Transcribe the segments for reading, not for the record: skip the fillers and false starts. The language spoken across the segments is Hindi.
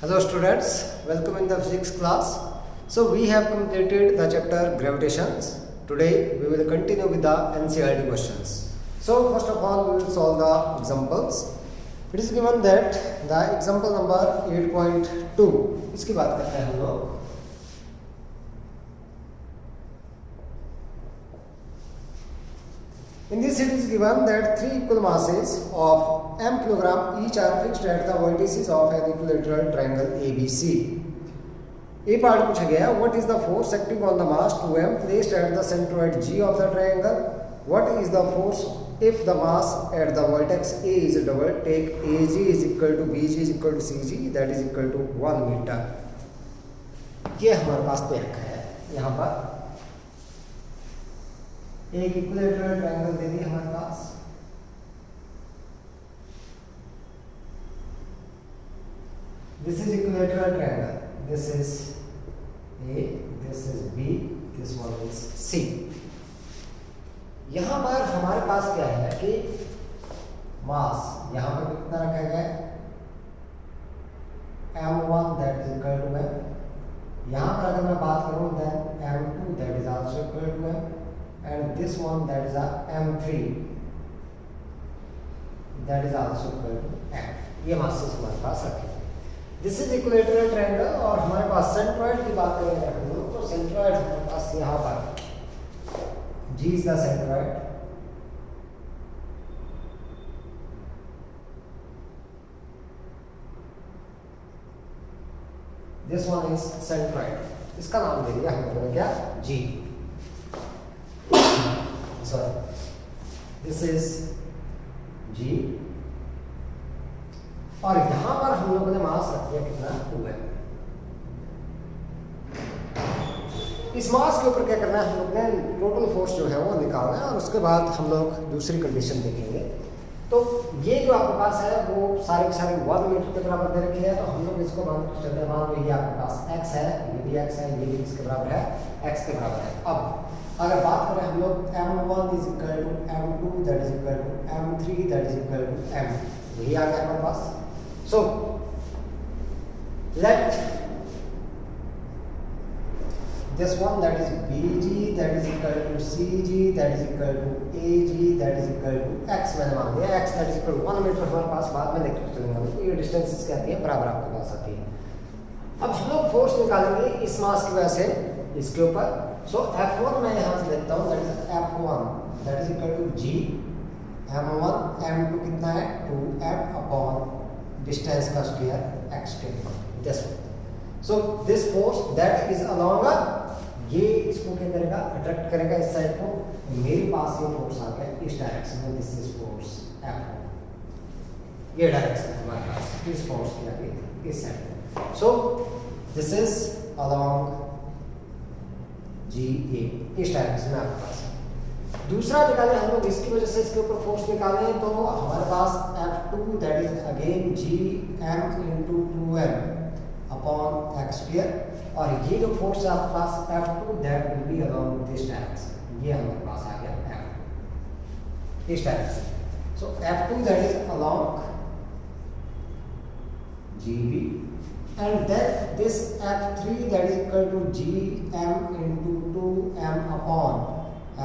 Hello students, welcome in the physics class. So we have completed the chapter gravitations. Today we will continue with the NCERT questions. So first of all we will solve the examples. It is given that the example number 8.2 इसकी बात करते हैं हम लोग. In this it is given that three equal masses of m kilogram each are fixed at the vertices of an equilateral triangle ABC. A part पूछा गया है, what is the force acting on the mass 2m placed at the centroid G of the triangle? What is the force if the mass at the vertex A is double? Take AG is equal to BG is equal to CG, that is equal to 1 meter. ये हमारे पास दे रखा है यहाँ पर एक इक्विलेटरल ट्रायंगल दे दी हमारे पास. This is equilateral triangle. This is A, this is B, this one is C. यहां पर हमारे पास क्या है कि मास यहां पर कितना रखा गया है m1 that is equal to m. यहां पर अगर मैं बात करूं then m2 that is also equal to m and this one that is a m3 that is also equal to m. ये मासेस हमारे पास रखे. दिस इज इक्विलेटरल ट्रायंगल और हमारे पास सेंट्रॉइड की बात करेंगे हम लोग तो सेंट्रॉइड हमारे पास यहाँ पर G is the centroid. This one is centroid. इसका नाम दे दिया हम लोगों ने क्या G. Sorry, this is G और यहां पर हम लोगों ने मास रख दिया कितना 2m. इस मास के ऊपर क्या करना है हम लोग ने टोटल फोर्स जो है वो निकालना है और उसके बाद हम लोग दूसरी कंडीशन देखेंगे. तो ये जो आपके पास है वो सारे के सारे 1 मीटर के बराबर दे रखे हैं. तो हम लोग इसको मान चलते हैं, मान लो ये आपके पास x है, ये भी x है, ये भी इसके बराबर है, x के बराबर है. अब अगर बात करें हम लोग m1 is equal to m2 that is equal to m3 that is equal to m. यही आ गया हमारे पास. So let this one that is BG that is equal to CG that is equal to AG that is equal to x. मैंने मान दिया x that is equal to 1 metre हमारे पास. बाद में देखते चलेंगे ये डिस्टेंसेस क्या आती है बराबर आपके पास आती है. अब हम लोग फोर्स निकालेंगे इस मास की वजह से इसके ऊपर. सो F1 मैं यहाँ से देखता हूँ that is F1 that is equal to G m1 m2 कितना है 2m अपॉन डिस्टेंस का square x square. This one. So this force that is along ये इसको क्या करेगा अट्रैक्ट करेगा इस साइड को. मेरे पास ये फोर्स आ गया इस डायरेक्शन में. This is force F1. ये डायरेक्शन है हमारे पास इस फोर्स की आगे इस side. So this is along GA इस डायरेक्शन में आपके पास है. दूसरा निकाले हम लोग इसकी वजह से इसके ऊपर फोर्स निकालें तो हमारे पास F2 that is again GM into 2m upon x square. और ये जो फोर्स है आपके पास F2 that will B along this direction. ये हमारे पास आ गया F इस direction. So F2 that is along GB and then this F3 that is equal to Gm into 2m upon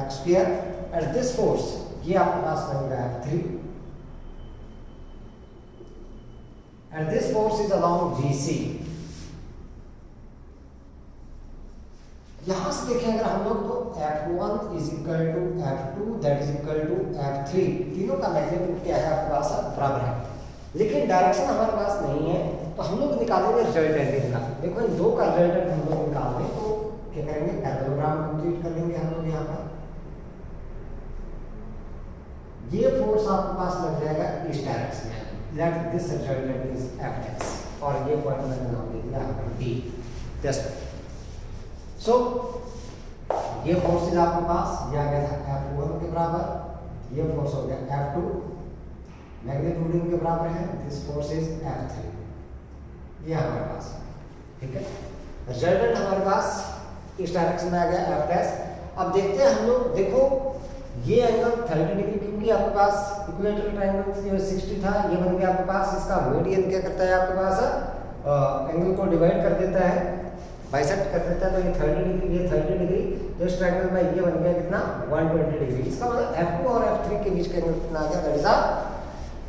x square. and this force ये आपके पास बनेगा F3 and this force is along GC. यहां से देखें अगर हम लोग तो F1 is equal to F2 that is equal to F3. तीनों का मैग्नीट्यूड क्या है आपके पास बराबर है. लेकिन डायरेक्शन हमारे पास नहीं है तो हम लोग निकालेंगे रिजल्टेंट का. देखो इन दो का रिजल्टेंट हम लोग निकाल लें तो क्या करेंगे पैरेललोग्राम कंप्लीट कर लेंगे हम लोग. यहाँ पर ये फोर्स आपके पास लग जाएगा इस डायरेक्शन में. Let this resultant is Fx और ये पॉइंट मैंने नाम दे दिया D. जस्ट सो ये फोर्स इज आपके पास ये आ गया था F1 के बराबर. ये फोर्स हो गया F2 मैग्नीट्यूड के बराबर है. This force is F3. ये हमारे पास है. ठीक है. रिजल्टेंट हमारे पास इस डायरेक्शन में आ गया F'. अब देखते हैं हम लोग. देखो ये एंगल 30 डिग्री क्योंकि आपके पास इक्विलेटरल ट्रायंगल जो 60 था ये बन गया आपके पास. इसका मीडियन क्या करता है आपके पास एंगल को डिवाइड कर देता है, बाइसेक्ट कर देता है, तो ये 30 डिग्री, ये 30 डिग्री, तो इस ट्रायंगल में ये बन गया कितना 120 डिग्री। इसका मतलब F2 और F3 के बीच का एंगल कितना आ गया, that is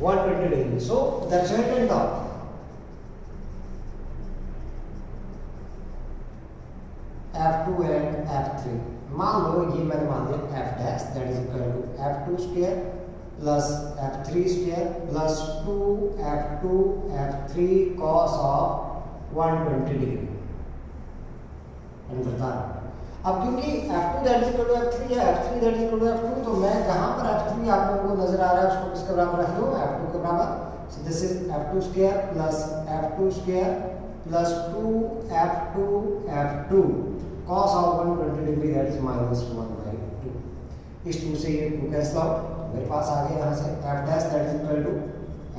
120 degree. So the resultant of F2 and F3, मान लो ये मैंने मान लिया F dash that is equal to F2 square plus F3 square plus 2F2 F3 cos of 120 degree. अब क्योंकि F2 that is equal to F3 है, F3 that is equal to F2, तो मैं जहां पर F3 आप लोगों को नजर आ रहा है उसको किसके बराबर रख लो, F2 के बराबर। So this is F2 square plus F2 square plus 2F2 F2 cos of 120 degree that is -1/2। इस 2 से ये 2 कैंसिल आउट, मेरे पास आ गया यहाँ से F dash that is equal to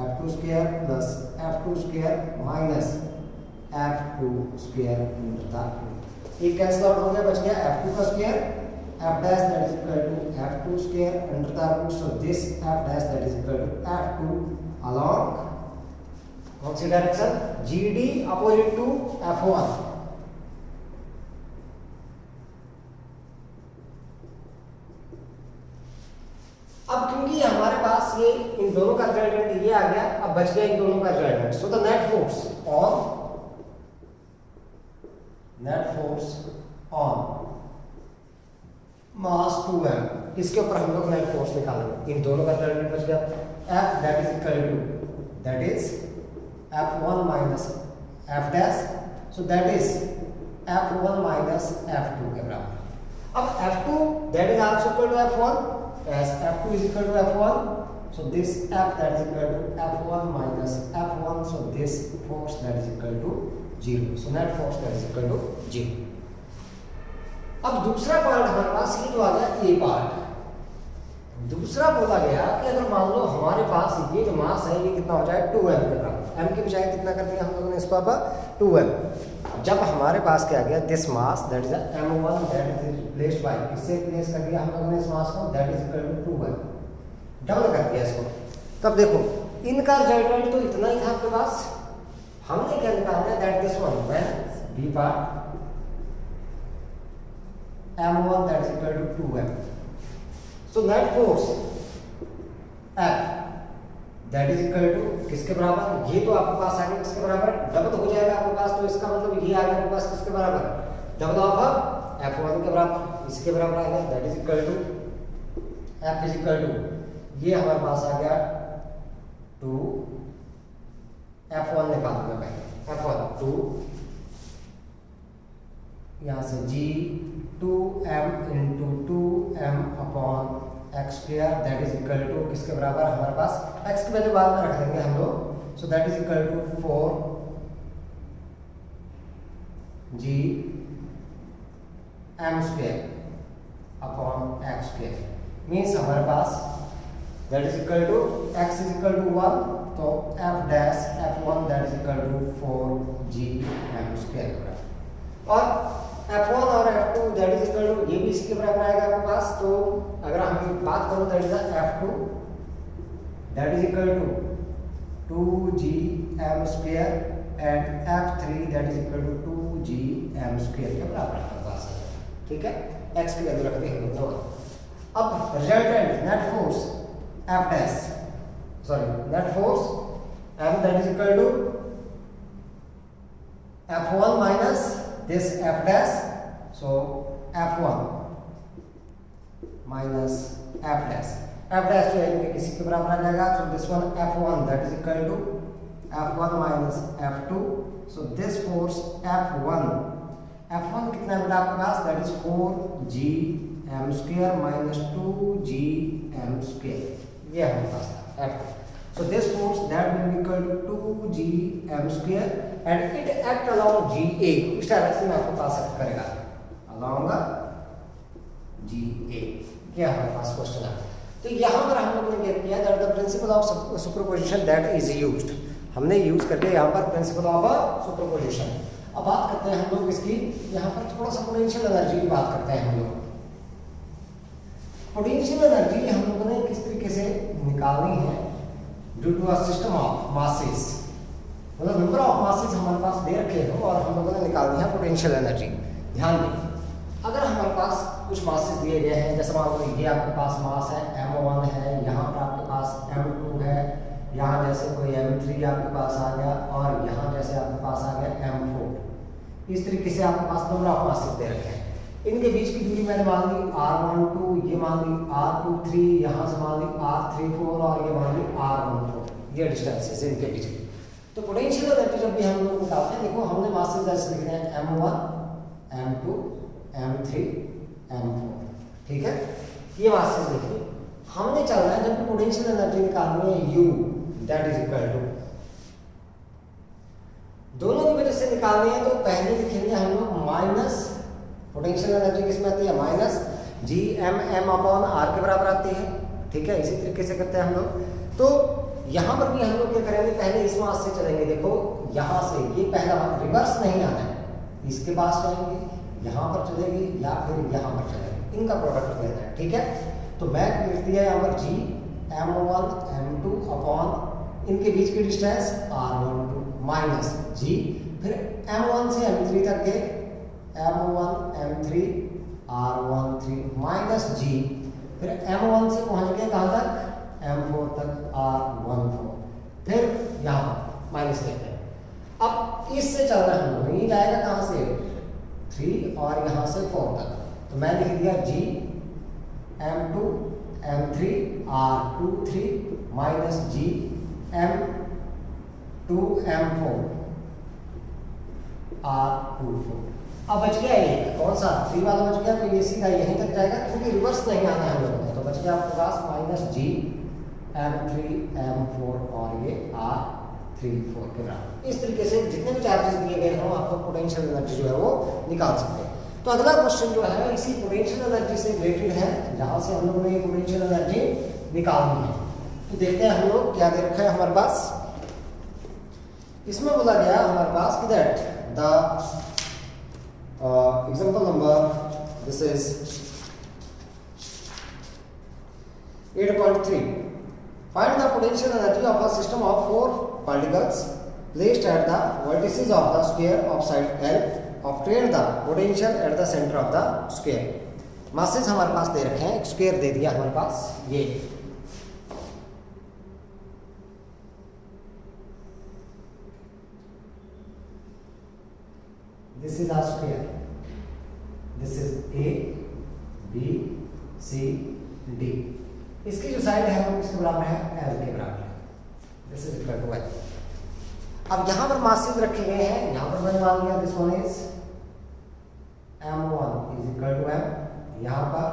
F2 square plus F2 square minus F2 square into एक कैंसिल आउट हो गया, बच गया F2 का square, F dash that is equal to F2 square under the root, so this F dash that is equal to F2 along कौन सी direction, GD opposite to F1। अब क्योंकि हमारे पास ये इन दोनों का रिजल्टेंट ये आ गया, अब बच गया इन दोनों का resultant. So the net force on mass 2m, इसके ऊपर हम लोग नेट फोर्स निकालेंगे। इन दोनों का रिजल्टेंट बच गया F that is equal to that is F1 minus F dash, so that is F1 minus F2 के बराबर। अब F2 that is also equal to F1 as F2 is equal to F1, so this F that is equal to F1 minus F1, so this force that is equal to 0, so net force that is equal to 0। अब दूसरा पार्ट हमारे पास ये जो आ गया A पार्ट, दूसरा बोला गया कि अगर मान लो हमारे पास ये जो मास है ये कितना हो जाए 2m के बराबर, m की बजाय कितना कर दिया हम लोगों ने इसको अब 2m। जब हमारे पास क्या गया this mass that is m1 that is replaced by, इससे रिप्लेस कर दिया हम लोगों ने इस मास को that is equal to 2m, double कर दिया इसको। तब देखो इनका रिजल्टेंट तो इतना ही था आपके पास, हमने क्या निकालना है that this one when b part m1 that is equal to 2m, so net force F that is equal to किसके बराबर, ये तो आपके पास आ गया किसके बराबर, डबल हो जाएगा आपके पास, तो इसका मतलब ये आ गया आपके पास किसके बराबर, डबल ऑफ F1 के बराबर, इसके बराबर आ गया that is equal to F is equal to ये हमारे पास आ गया 2 F1 निकालना है F1 2 यहाँ से G 2m into 2m upon x square that is equal to किसके बराबर, हमारे पास x की वैल्यू बाद में रख देंगे हम लोग, so that is equal to 4g m square upon x square, means हमारे पास that is equal to x is equal to 1, तो f dash f1 that is equal to 4g m square, और F1 और F2 that is equal to ये भी इसके बराबर आएगा आपके पास। तो अगर हम बात करो that is F2 that is equal to 2gm square and F3 that is equal to 2gm square के बराबर आपके पास है, ठीक है। x की वैल्यू रख दी हम लोग। अब resultant net force F dash net force F that is equal to F1 minus this F dash, so F1 minus F dash, F dash जो है इनके किसी के बराबर आ जाएगा, so this one F1 that is equal to F1 minus F2, so this force F1 कितना है बेटा आपके पास, that is 4gm square minus 2gm square, ये हमारे पास था F2, so this force that will be equal to 2gm square and it act along GA, इस डायरेक्शन में आपको पास एक्ट करेगा along GA, क्या हमारे पास क्वेश्चन है। तो यहाँ पर हम लोगों ने क्या किया that the principle of superposition that is used, हमने यूज करके यहाँ पर प्रिंसिपल ऑफ सुपरपोजिशन। अब बात करते हैं हम लोग इसकी, यहाँ पर थोड़ा सा पोटेंशियल एनर्जी की बात करते हैं हम लोग। पोटेंशियल एनर्जी हम लोगों ने किस तरीके से निकालनी है due to a system of masses. मतलब नंबर ऑफ मासेस हमारे पास दे रखे हो और हम लोगों ने निकालनी है पोटेंशियल एनर्जी। ध्यान दें, अगर हमारे पास कुछ मासेस दिए गए हैं, जैसे मान लो ये आपके पास मास है m1 है, यहाँ पर आपके पास m2 है, यहाँ जैसे कोई m3 आपके पास आ गया और यहाँ जैसे आपके पास आ गया m4। इस तरीके से आपके पास नंबर ऑफ मासेस दे रखे हैं। इनके बीच की दूरी मैंने मान ली r12, ये मान ली r23, यहाँ से मान ली r34 और ये मान ली r14। ये डिस्टेंसेस है इनके बीच की। तो पोटेंशियल एनर्जी जब भी हम लोग निकालते हैं, देखो हमने मासेस ऐसे लिख रहे हैं m1, m2, m3, m4, ठीक है, ये मासेस लिखिए। हमने चलना है जब भी पोटेंशियल एनर्जी निकालनी है u that is equal to, दोनों की वजह से निकालनी है तो पहले लिखेंगे हम लोग माइनस, पोटेंशियल एनर्जी किसमें आती है, minus G M M upon R के बराबर आती है, ठीक है। इसी तरीके से करते हैं हम लोग। तो यहाँ पर भी हम लोग क्या करेंगे, पहले इस मास से चलेंगे। देखो यहाँ से ये पहला रिवर्स नहीं आना है, इसके पास जाएंगे, यहाँ पर चलेंगे या फिर यहाँ पर चलेंगे, इनका प्रोडक्ट लेना है, ठीक है। तो मैथ लिख दिया यहाँ पर जी m1 m2 अपॉन इनके बीच की डिस्टेंस r12 माइनस जी, फिर m1 से m3 तक के m1 m3 r13 माइनस जी, फिर m1 से पहुंच गए कहाँ तक, m4 तक r14, फिर यहाँ पर माइनस देते हैं। अब इससे चल रहा है हम लोग, ये जाएगा कहाँ से 3 और यहाँ से 4 तक। तो मैं लिख दिया जी m2 m3 r23 माइनस जी m2 m4 r24। अब बच गया ये कौन सा 3 वाला बच गया, तो ये सीधा यहीं तक जाएगा क्योंकि रिवर्स नहीं आना है हम लोगों को। तो बच गया आपके पास माइनस जी m3 m4 और ये r34 के बराबर। इस तरीके से जितने भी चार्जेस दिए गए हों आपको पोटेंशियल एनर्जी जो है वो निकाल सकते हैं। तो अगला क्वेश्चन जो है इसी पोटेंशियल एनर्जी से रिलेटेड है, जहां से हम लोगों ने ये पोटेंशियल एनर्जी निकालनी है। तो देखते हैं हम लोग क्या दे रखा है हमारे पास। इसमें बोला गया हमारे पास कि that the example number this is 8.3, find the potential energy of a system of 4 particles placed at the vertices of the square of side L, obtain the potential at the center of the square। Masses हमारे पास दे रखे हैं, एक स्क्वायर दे दिया हमारे पास, ये this is a square, this is A B C D. इसकी जो साइड है वो किसके बराबर है, एल के बराबर है। This is equal to L. अब यहाँ पर मासेस रखे गए हैं, यहाँ पर मैंने मान लिया this one is m1 is equal to m, यहाँ पर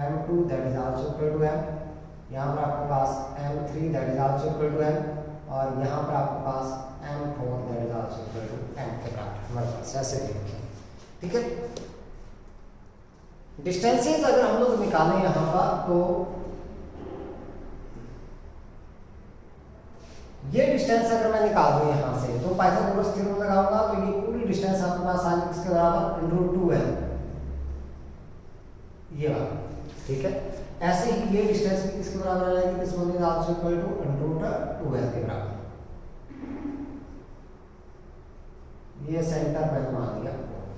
m2 that is also equal to m, यहाँ पर आपके पास m3 that is also equal to m, और यहाँ पर आपके पास m4 that is also equal to m के बराबर हमारे पास ऐसे दे रखे हैं, ठीक है। डिस्टेंसेस अगर हम लोग निकालें यहाँ पर, तो ये डिस्टेंस अगर मैं निकाल दूं यहाँ से, तो पाइथागोरस थ्योरम लगाऊंगा तो ये पूरी डिस्टेंस आपके पास आ जाएगी किसके बराबर, √2l, ये वाला, ठीक है। ऐसे ही ये डिस्टेंस भी किसके बराबर आ जाएगी, this one is also equal to √2l के बराबर। ये सेंटर मैंने मान लिया,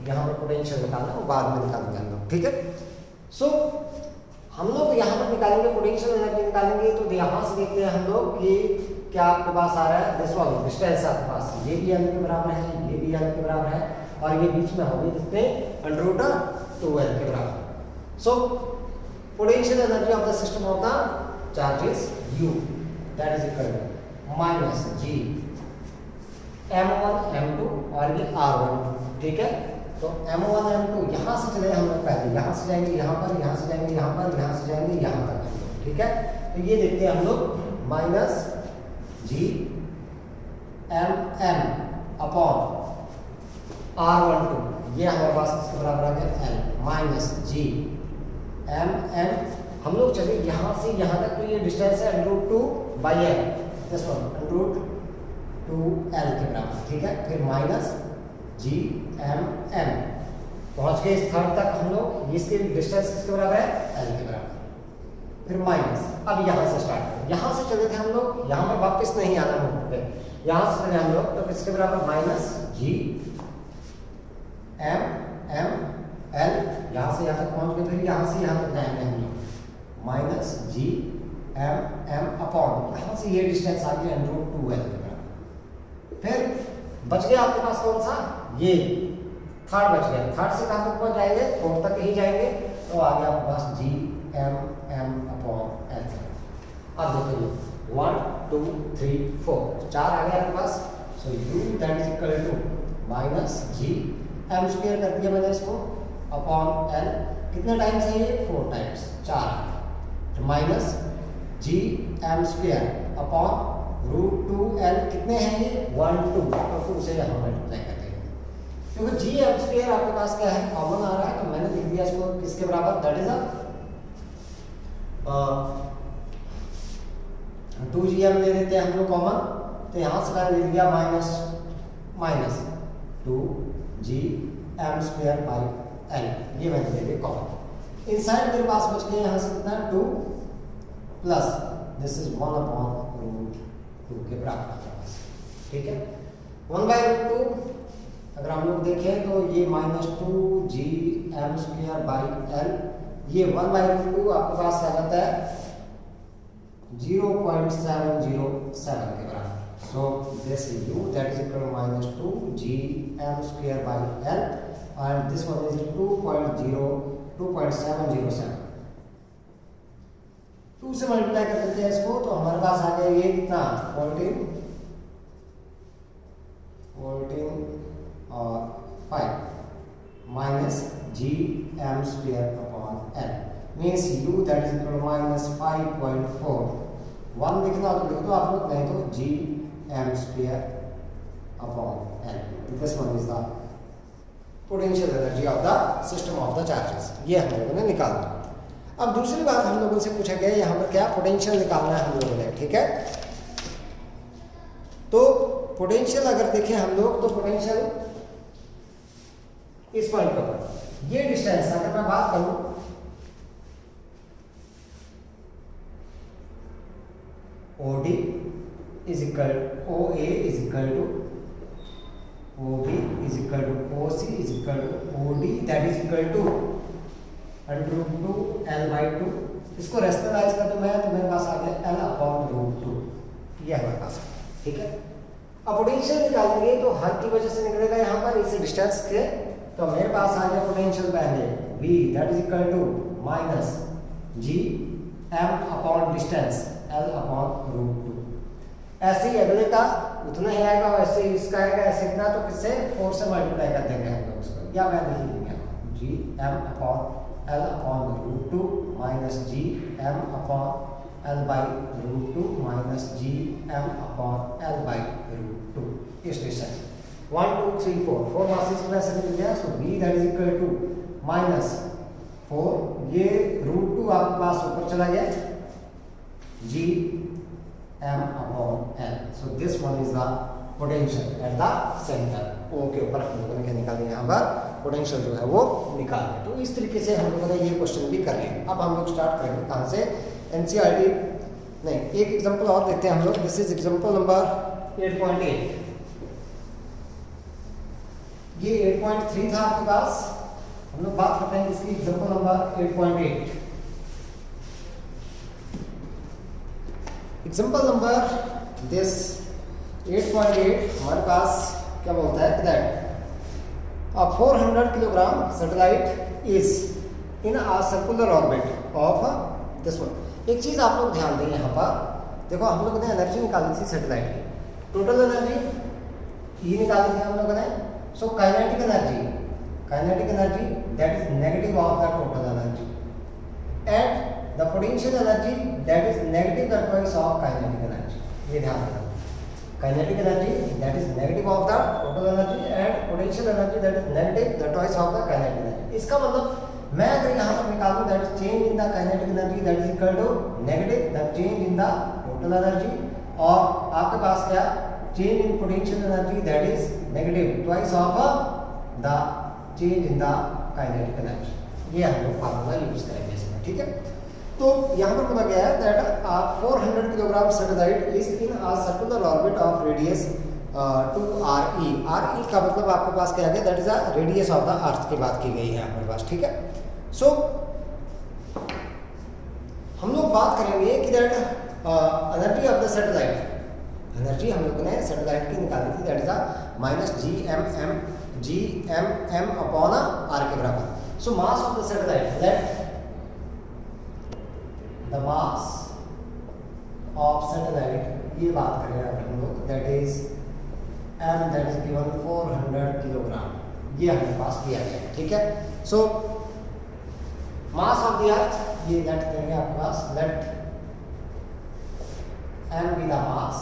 यहाँ पर पोटेंशियल निकालना वो बाद में निकालेंगे हम लोग, ठीक है। सो हम लोग यहाँ पर निकालेंगे पोटेंशियल एनर्जी निकालेंगे, तो यहाँ से देखते हैं हम लोग कि क्या आपके पास आ रहा है, दिस वन डिस्टेंस आपके पास, ये भी l के बराबर है, ये भी l के बराबर है, और ये बीच में होगी जिसमें √2l के बराबर। So potential energy of the system of the charges u that is equal to minus G m1 m2 और ये r1, ठीक है। तो m1 m2 यहाँ से चले हम लोग, पहले यहाँ से जाएंगे यहाँ पर, यहाँ से जाएंगे यहाँ पर, यहाँ से जाएंगे यहाँ तक, ठीक है। तो ये देखते हैं हम लोग minus G M M upon r12, ये हमारे पास इसके बराबर आ गया l, minus G M M, हम लोग चले यहाँ से यहाँ तक, तो ये डिस्टेंस है √2/l, दिस वन √2l के बराबर, ठीक है। फिर माइनस जी एम एम, पहुँच गए इस थर्ड तक हम लोग, इसके डिस्टेंस किसके बराबर है, l के बराबर। फिर माइनस, अब यहाँ से स्टार्ट करें, यहाँ से चले थे हम लोग, यहाँ पर वापस नहीं आना मुझे, यहाँ से चले हम लोग तो किसके बराबर minus G M M L, यहाँ से यहाँ तक पहुँच गए, फिर यहाँ से यहाँ तक जाएंगे हम लोग minus G M M upon, यहाँ से ये डिस्टेंस आ गया √2L के बराबर। फिर बच गया आपके पास कौन सा, ये थर्ड बच गया। थर्ड से कहाँ तक पहुँच जाएंगे, फोर्थ तक ही जाएंगे, तो आ गया आपके पास G M M upon L. अब देखिए 1 2 3 4 चार आ गया आपके पास। So u that is equal to minus G M square कर दिया मैंने इसको अपॉन एल, कितने टाइम्स है ये, 4 टाइम्स, 4 आ गया। तो minus G M square upon √2L, कितने हैं ये 1 2, तो 2 से यहाँ मल्टीप्लाई कर देंगे, क्योंकि जी एम स्क्वायर आपके पास क्या है, कॉमन आ रहा है, तो मैंने लिख दिया इसको किसके बराबर, दैट इज 2gm ले लेते हैं हम लोग कॉमन, तो यहाँ से मैंने ले लिया minus 2gm square by L, ये मैंने ले लिया कॉमन। इनसाइड मेरे पास बच गया यहाँ से कितना 2 प्लस दिस इज 1/√2 के बराबर, ठीक है। 1/√2 अगर हम लोग देखें तो ये -2gm स्क्वायर बाई एल, ये 1/√2 आपके पास आ जाता है 0.707 के बराबर। So this u that is equal to -2gm square by L and this one is 2.707। 2 से मल्टीप्लाई कर देते हैं इसको, तो हमारे पास आ गया ये कितना 14 और 5 minus gm square upon L means u that is equal to -5.4। 1 लिखना हो तो लिख दो आप लोग, नहीं तो gm square upon L, this one is the potential energy of the system of the charges, ये हम लोगों ने निकाल दिया। अब दूसरी बात हम लोगों से पूछा गया यहाँ पर क्या पोटेंशियल निकालना है हम लोगों ने, ठीक है। तो पोटेंशियल अगर देखें हम लोग तो पोटेंशियल इस पॉइंट पर ये डिस्टेंस अगर मैं बात करूं OD is equal OA is equal to OB is equal to OC is equal to OD that is equal to √2L/2। इसको रेशनलाइज कर दूं मैं तो मेरे पास आ गया L/√2, ये हमारे पास है, ठीक है। अब पोटेंशियल निकालेंगे तो हर की वजह से निकलेगा यहाँ पर इस डिस्टेंस के, तो मेरे पास आ गया पोटेंशियल पहले V that is equal to minus gm upon distance L/√2। ऐसे ही अगले का उतना ही आएगा, वैसे ही इसका आएगा, ऐसे इतना, तो किससे 4 से मल्टीप्लाई कर देंगे हम लोग उसको, या मैं लिख देंगे gm upon L/√2 minus gm upon L/√2 minus gm upon L/√2, इस डिस्टेंस 1 2 3 4 मासेस में ऐसे मिल गया। So b that is equal to -4, ये √2 आपके पास ऊपर चला गया, gm upon l। So this one is the potential at the centre. O के ऊपर हम लोगों ने क्या निकाल लिया, यहाँ पर पोटेंशियल जो है वो निकाल लिया। तो इस तरीके से हम लोगों ने ये क्वेश्चन भी कर लिया। अब हम लोग स्टार्ट करेंगे कहाँ से, एनसीईआरटी नहीं, एक एग्जांपल और देखते हैं हम लोग। This is example number 8.8। ये 8.3 था आपके पास, हम लोग बात करते हैं इसकी example number 8.8। Example number this 8.8 हमारे पास क्या बोलता है that a 400 kilogram satellite is in a circular orbit of this one. एक चीज आप लोग ध्यान दें यहाँ पर, देखो हम लोगों ने एनर्जी निकाली थी सैटेलाइट की, टोटल एनर्जी E निकाली थी हम लोगों ने। So kinetic energy that is negative of the total energy and the potential energy that is negative the twice of kinetic energy. ये ध्यान रखना, kinetic energy that is negative of the total energy and potential energy that is negative the twice of the kinetic energy. इसका मतलब मैं अगर यहाँ पर निकालूं that is change in the kinetic energy that is equal to negative the change in the total energy, और आपके पास क्या change in potential energy that is negative twice of the change in the kinetic energy. ये हम लोग फार्मूला यूज करेंगे इसमें, ठीक है। तो यहाँ पर बोला गया है that 400 kilogram satellite is in a circular orbit of radius 2RE। RE का मतलब आपके पास क्या है, that is a radius of the अर्थ की बात की गई है हमारे पास, ठीक है। सो हम लोग बात करेंगे कि that energy of the satellite, energy हम लोगों ने सैटेलाइट की निकाली थी, that is a -GMM upon R के बराबर। So mass of the satellite, that the mass of satellite, ये बात कर रहे हैं हम लोग, that is M, that is given 400 kilogram, ये हमारे पास दिया गया है, ठीक है। सो मास ऑफ द अर्थ, ये लेट देंगे आपके पास, let M be the mass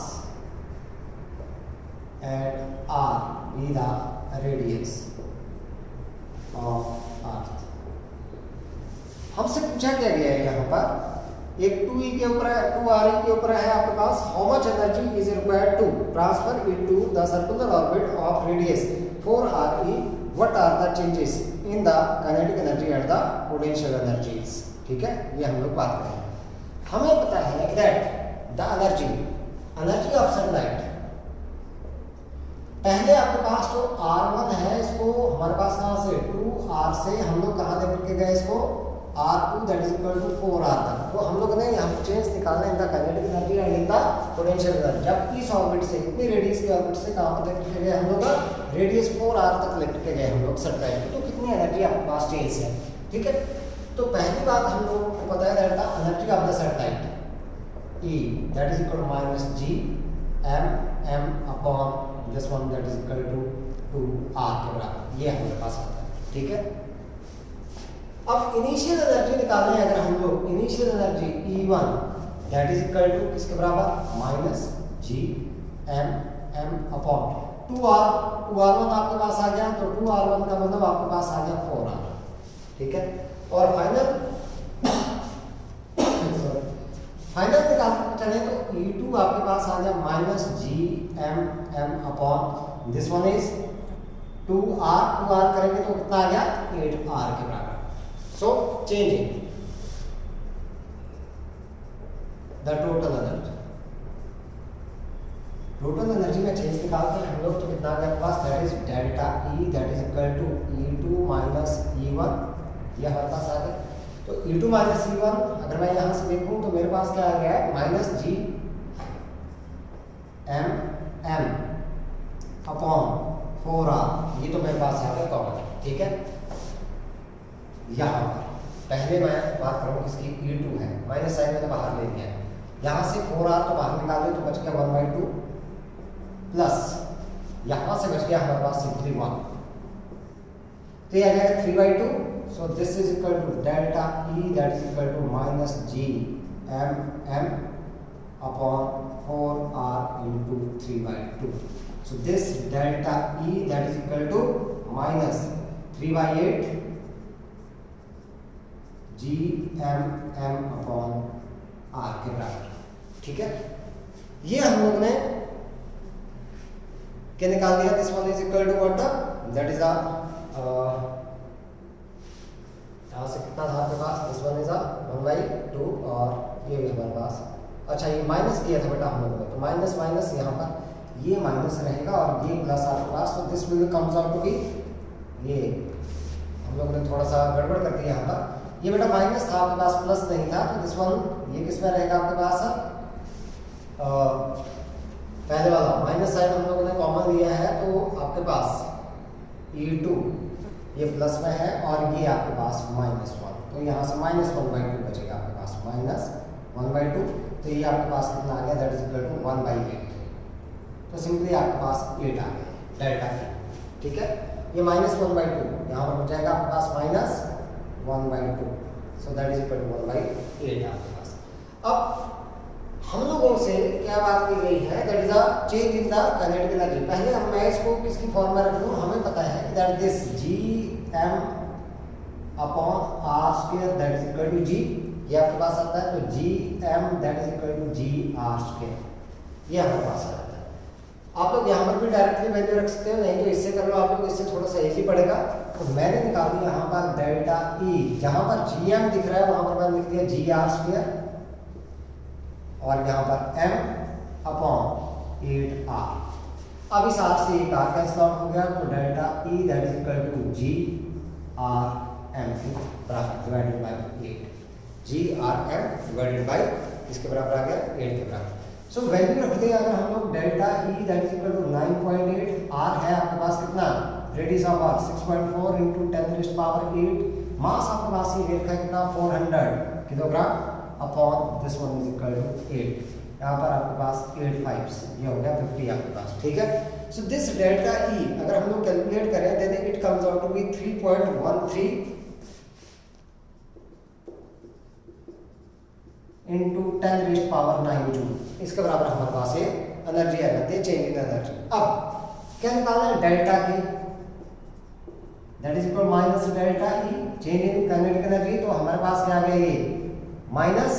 and R be the radius of earth। हमसे पूछा क्या गया है यहाँ पर, एक 2E के ऊपर है, 2RE के ऊपर है आपके पास, how much energy is required to transfer into the circular orbit of radius 4RE, what are the changes in the kinetic energy and the potential energies, ठीक है, ये हम लोग बात करेंगे। हमें पता है that the energy of sunlight, पहले आपके पास तो R1 है, इसको हमारे पास कहाँ से 2R से हम लोग कहाँ लेकर के गए इसको R2 that is equal to 4R तक, तो हम लोग ने यहाँ चेंज निकालना इन the kinetic energy and in the potential energy. जब इस ऑर्बिट से, इतनी रेडियस की ऑर्बिट से कहाँ पर लेकर के गए हम लोग, रेडियस 4R तक लेकर के गए हम लोग सैटेलाइट, तो कितनी एनर्जी आपके पास चेंज है, ठीक है। तो पहली बात हम लोग को पता है that the energy of the satellite E that is equal to minus GMM upon this one that is equal to 2R के बराबर, ये हमारे पास आता है, ठीक है। अब इनिशियल एनर्जी निकालने अगर हम लोग, initial energy E1 that is equal to किसके बराबर, माइनस GMM अपॉन 2R1 आपके पास आ गया, तो 2R1 का मतलब आपके पास आ गया 4R, ठीक है। और फाइनल निकालते चले तो E2 आपके पास आ गया minus GMM upon this one is 2R करेंगे तो कितना आ गया 8R के बराबर। So changing the total energy में चेंज निकालते हैं हम लोग, तो कितना आ गया पास, that is delta E that is equal to E2 minus E1, ये हमारे पास आ गया। तो E2 माइनस E1 अगर मैं यहाँ से देखूँ तो मेरे पास क्या आ गया है, माइनस GMM अपॉन 4R, ये तो मेरे पास आ गया कॉमन, ठीक है। यहाँ पर पहले मैं बात करूँ किसकी, E2 है, माइनस साइन मैंने बाहर ले लिया है, यहाँ से 4R तो बाहर निकाल दो तो बच गया 1/2 प्लस यहाँ से बच गया हमारे पास सिंपली 1, तो ये आ जाएगा 3/2। So this is equal to delta E that is equal to minus GMM upon 4R into 3/2. So this delta E that is equal to minus 3/8 GMM upon R के बराबर, ठीक है। ये हम लोग ने क्या निकाल दिया, this one is equal to what, that is a यहाँ से कितना था आपके पास, दिस वन इज 1/2 और ये भी हमारे पास, अच्छा ये माइनस किया था बेटा हम लोगों ने, तो माइनस माइनस यहाँ पर ये माइनस रहेगा और ये प्लस आपके पास, तो this will comes out to be, ये हम लोगों ने थोड़ा सा गड़बड़ कर दिया यहाँ पर, ये बेटा माइनस था आपके पास, प्लस नहीं था, तो दिस वन ये किस में रहेगा आपके पास, पहले वाला माइनस साइन हम लोगों ने कॉमन लिया है, तो आपके पास E2 ये प्लस में है और ये आपके पास -1, तो यहाँ से -1/2 बचेगा आपके पास, -1/2, तो ये आपके पास कितना आ गया, दैट इज इक्वल टू 1/8, तो सिंपली आपके पास 8 आ गया डेल्टा E, ठीक है। ये -1/2 यहाँ पर बच जाएगा आपके पास -1/2, so that is equal to 1/8 आपके पास। अब हम लोगों से क्या बात की गई है, that is a change in the kinetic energy. पहले हम मैं इसको किसकी फॉर्म में रख लूँ, हमें पता है that this GM upon R² that is equal to G, ये आपके पास आता है, तो GM that is equal to GR², ये हमारे पास आ जाता है। आप लोग यहाँ पर भी डायरेक्टली वैल्यू रख सकते हो, नहीं तो इससे कर लो आप लोग, इससे थोड़ा सा इजी पड़ेगा। तो मैंने निकाल दिया यहाँ पर डेल्टा ई, जहाँ पर GM दिख रहा है वहाँ पर मैंने लिख दिया GR², और यहाँ पर M अपॉन 8R। अब इस R से एक R कैंसिल आउट हो गया, तो delta E that is equal to GRM के बराबर divided by 8, GRM divided by इसके बराबर आ गया 8 के बराबर। सो वैल्यू रख दिया अगर हम लोग delta E that is equal to 9.8, R है आपके पास कितना, radius of R 6.4 into 10⁸ mass आपके पास ये रखा है कितना 400 kilogram upon this one is equal to 8, यहाँ पर आपके पास 8 5 ये हो गया 50 आपके पास, ठीक है। सो दिस डेल्टा ई अगर हम लोग कैलकुलेट करें then it comes out to be 3.13 into 10⁹ joule, इसके बराबर हमारे पास ये एनर्जी आ जाती है, चेंज इन एनर्जी। अब क्या निकालना है, डेल्टा की that is equal minus delta E change in kinetic energy, तो हमारे पास क्या आ गया ये minus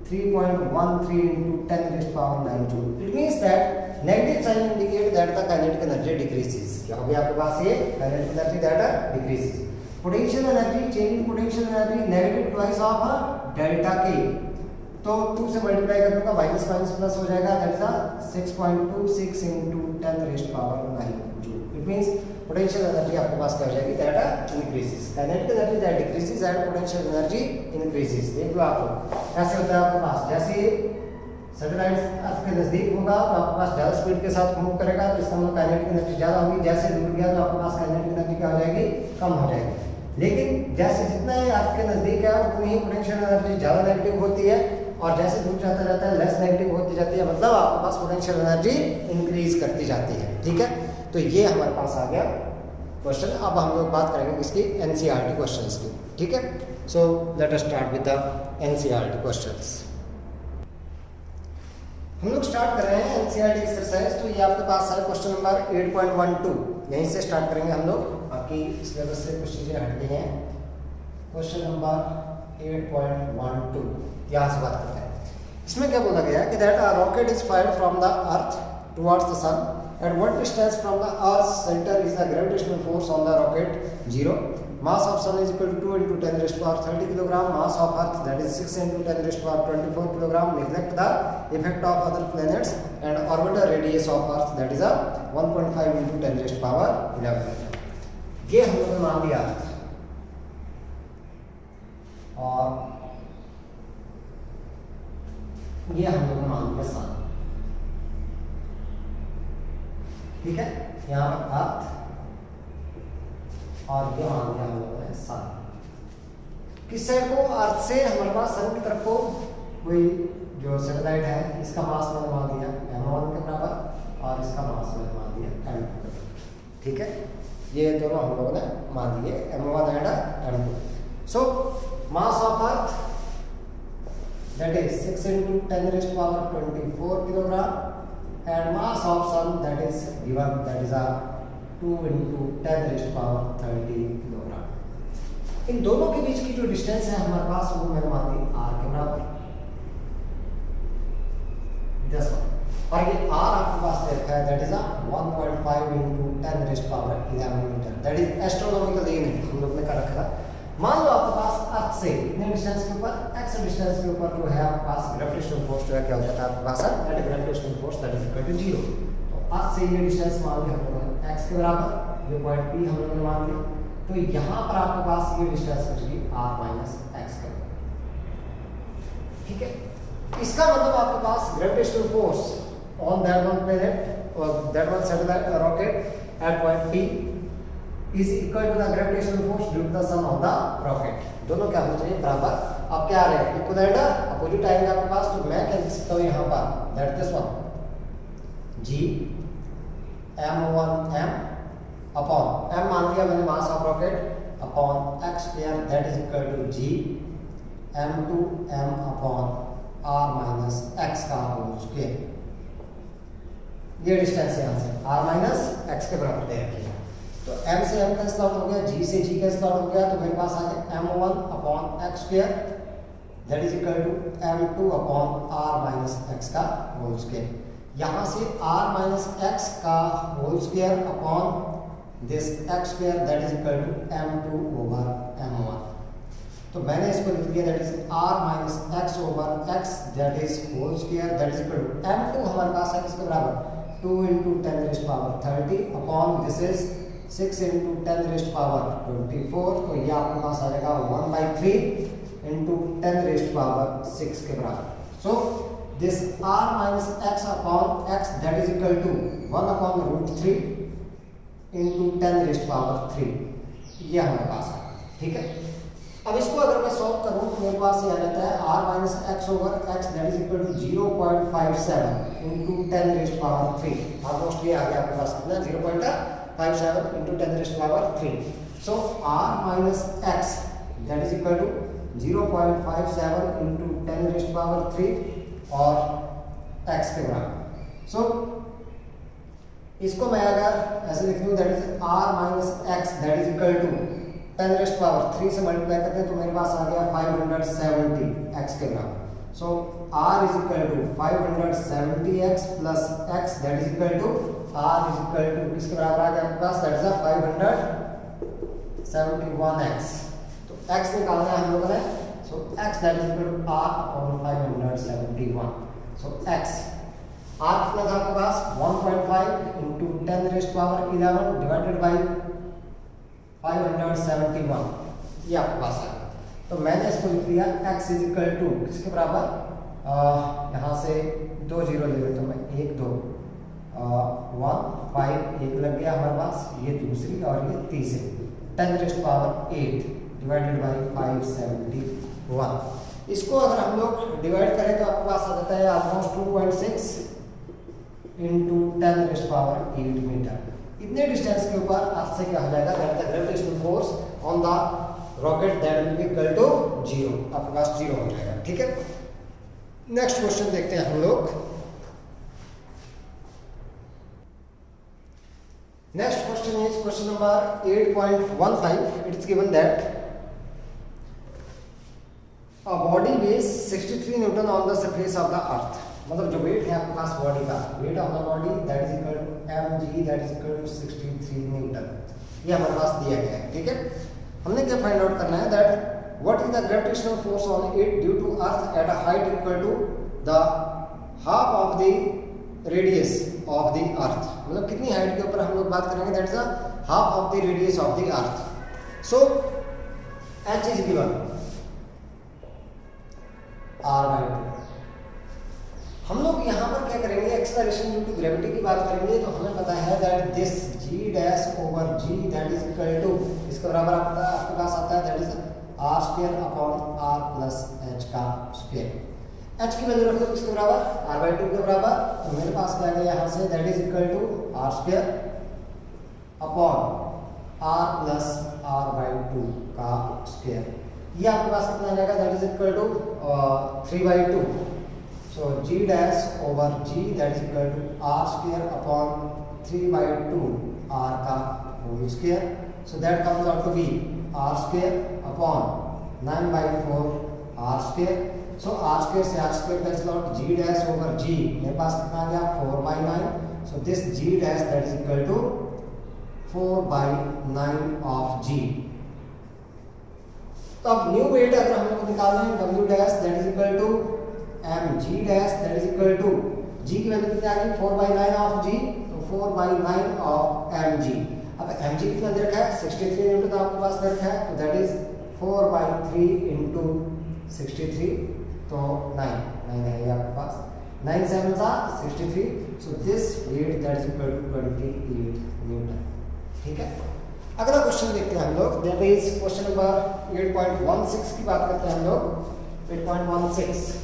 3.13 into 10⁹ joule. It means that negative sign indicate that the kinetic energy decreases, क्या हो गया आपके पास ये kinetic energy that decreases. Potential energy change in potential energy negative twice of delta के, तो 2 से मल्टीप्लाई कर दूंगा, माइनस माइनस प्लस हो जाएगा, that is 6.26 into 10⁹ joule. It means potential energy आपके पास क्या हो जाएगी, that increases, kinetic energy that decreases and potential energy increases. देख लो आप लोग कैसे होता है आपके पास, जैसे सैटेलाइट अर्थ के नजदीक होगा तो आपके पास ज्यादा स्पीड के साथ मूव करेगा, तो इसका मतलब काइनेटिक एनर्जी ज्यादा होगी, जैसे दूर गया तो आपके पास काइनेटिक एनर्जी क्या हो जाएगी, कम हो जाएगी। लेकिन जैसे जितना ये अर्थ के नजदीक है उतनी ही पोटेंशियल एनर्जी ज्यादा नेगेटिव होती है, और जैसे दूर जाता जाता है लेस नेगेटिव होती जाती है, मतलब आपके पास पोटेंशियल एनर्जी इंक्रीज करती जाती है, ठीक है। तो ये हमारे पास आ गया क्वेश्चन। अब हम लोग बात करेंगे इसकी एनसीईआरटी क्वेश्चंस की, ठीक है। So let us start with the NCERT questions. हम लोग स्टार्ट कर रहे हैं एनसीईआरटी एक्सरसाइज, तो ये आपके पास है क्वेश्चन नंबर 8.12, यहीं से स्टार्ट करेंगे हम लोग, बाकी सिलेबस से कुछ चीज़ें हट गई हैं। क्वेश्चन नंबर 8.12 यहाँ से बात करते हैं। इसमें क्या बोला गया है कि that a rocket is fired from the earth towards the sun, at what distance from the earth centre is the gravitational force on the rocket 0, mass of sun is equal to 2 into 10⁻30 kilogram, mass of earth that is 6 into 10⁻24 kilogram, neglect the effect of other planets, and orbital radius of earth that is a 1.5 into 10⁻11। ये हम लोगों ने मान लिया, और ये हम लोगों ने मान लिया सन, ठीक है। यहाँ पर अर्थ और ये मान लिया हम लोगों ने सन। किस साइड को, अर्थ से हमारे पास सन की तरफ को कोई जो सैटेलाइट है इसका मास मैंने मान दिया m1 के बराबर, और इसका मास मैंने मान दिया m2, ठीक है। ये दोनों हम लोगों ने मान दिए m1 and m2। So mass of earth that is 6 into 10⁻24 kilogram, and mass of sun that is given, that is a 2 into 10⁻30 kilogram. इन दोनों के बीच की जो डिस्टेंस है हमारे पास वो मैंने मान दी r के बराबर 10, और ये r आपके पास देखा है that is a 1.5 into 10⁻11 metre, that is astronomical unit हम लोग ने कर रखा है। मान लो आपके पास अर्थ से कितने डिस्टेंस के ऊपर, x डिस्टेंस के ऊपर जो है आपके पास ग्रेविटेशनल फोर्स जो है क्या हो जाता है आपके पास, that gravitational force that is equal to 0। तो अर्थ से ये डिस्टेंस मान लिया हम लोगों ने x के बराबर, ये पॉइंट P हम लोगों ने मान लिया, तो यहाँ पर आपके पास ये डिस्टेंस बचेगी r माइनस x के, ठीक है। इसका मतलब आपके पास gravitational force on that one planet और that one satellite rocket at point P is equal to the gravitational force due to the sun on the rocket। दोनों क्या होना चाहिए, बराबर। अब क्या आ रहे हैं, इक्वल एंड अपोजिट आएंगे आपके पास, तो मैं क्या लिख सकता हूँ यहाँ पर, that this one g m1 m upon m मान लिया मैंने mass of rocket upon x square that is equal to g m2 m upon r minus x का होल स्क्वायर। ये डिस्टेंस यहाँ से r माइनस x के बराबर दे रखी है, तो m से m कैंसिल आउट हो गया, g से g कैंसिल आउट हो गया, तो मेरे पास आ गया m1 upon x square that is equal to m2 upon r minus x का होल स्क्वायर। यहाँ से r माइनस एक्स का whole square upon this x square that is equal to m2 over m1। तो मैंने इसको लिख दिया that is r minus x over x that is whole square that is equal to m2 हमारे पास है किसके बराबर 2 into 10 raised power 30 upon this is 6 into 10 raised power 24। तो ये आपके पास आ जाएगा 1/3 इंटू 10 रेस्ट पावर 6 के बराबर। सो this r minus x upon x that is equal to 1 upon root 3 into 10 raised power 3 ये हमारे पास है, ठीक है। अब इसको अगर मैं सॉल्व करूं तो मेरे पास ये आ जाता है r minus x over x that is equal to 0.57 into 10 raised power 3। Almost ये आ गया आपके पास कितना 0.57 into 10 raised power 3। So r minus x that is equal to 0.57 into 10 raised power 3 और x के बराबर। सो इसको मैं अगर ऐसे लिख दूं that is r minus x that is equal to 10 raised power 3 से मल्टीप्लाई करते हैं तो मेरे पास आ गया 570 x के बराबर। सो r इज इक्वल टू 570 x plus x that is equal to r is equal to किसके बराबर आ गया आपके पास दैट इज 571 x। तो x निकालना है हम लोगों ने। So x that is equal to r upon 571. So x r कितना था आपके पास 1.5 into 10 raised power 11 divided by 571 ये आपके पास है। तो मैंने इसको लिख लिया x is equal to किसके बराबर यहाँ से 2 0 ले लेता हूँ मैं 1 2 1 5 1 लग गया हमारे पास, ये दूसरी और ये तीसरी 10 raised power 8 divided by 571। इसको अगर हम लोग डिवाइड करें तो आपके पास आ जाता है almost 2.6 into 10 raised power 8 metre. इतने डिस्टेंस के ऊपर अर्थ से क्या हो जाएगा that the gravitational force on the rocket that will be equal to 0, आपके पास 0 हो जाएगा, ठीक है। नेक्स्ट क्वेश्चन देखते हैं हम लोग। Next question is question number 8.15। It is given that A body weighs 63 newton on the surface of the earth. मतलब जो वेट है आपके पास बॉडी का, weight of the body that is equal to mg that is equal to 63 newton. ये हमारे पास दिया गया है, ठीक है। हमने क्या फाइंड आउट करना है that what is the gravitational force on it due to earth at a height equal to the half of the radius of the earth. मतलब कितनी हाइट के ऊपर हम लोग बात करेंगे that is the half of the radius of the earth. So h is given r/2। हम लोग यहाँ पर क्या करेंगे एक्सेलरेशन ड्यू टू ग्रेविटी की बात करेंगे तो हमें पता है that this g dash over g that is equal to इसके बराबर आपके पास आता है that is r square upon r plus h का स्क्वायर। h की वैल्यू रख दो किसके बराबर r/2 के बराबर। तो मेरे पास क्या गया यहाँ से that is equal to r square upon r plus r/2 का स्क्वायर। ये आपके पास कितना आ जाएगा that is equal to 3/2। So g dash over g that is equal to r square upon 3/2 r का whole square. So that comes out to be r square upon 9/4 r square. So r square से r square cancel out, g dash over g मेरे पास कितना आ गया 4/9। So this g dash that is equal to 4/9 of g। तो अब न्यू वेट अगर हम लोग निकालना है w dash that is equal to mg dash that is equal to g की वैल्यू कितनी आ गई 4/9 ऑफ g। तो 4/9 ऑफ mg। अब mg कितना दे रखा है 63 न्यूटन आपके पास दे रखा है तो दैट इज 4/3 इंटू 63 तो 9 है ये आपके पास 9 7 63। So this weight that is equal to 28 newton, ठीक है। अगला क्वेश्चन देखते हैं हम लोग दैट इज क्वेश्चन नंबर 8.16 की बात करते हैं हम लोग 8.16।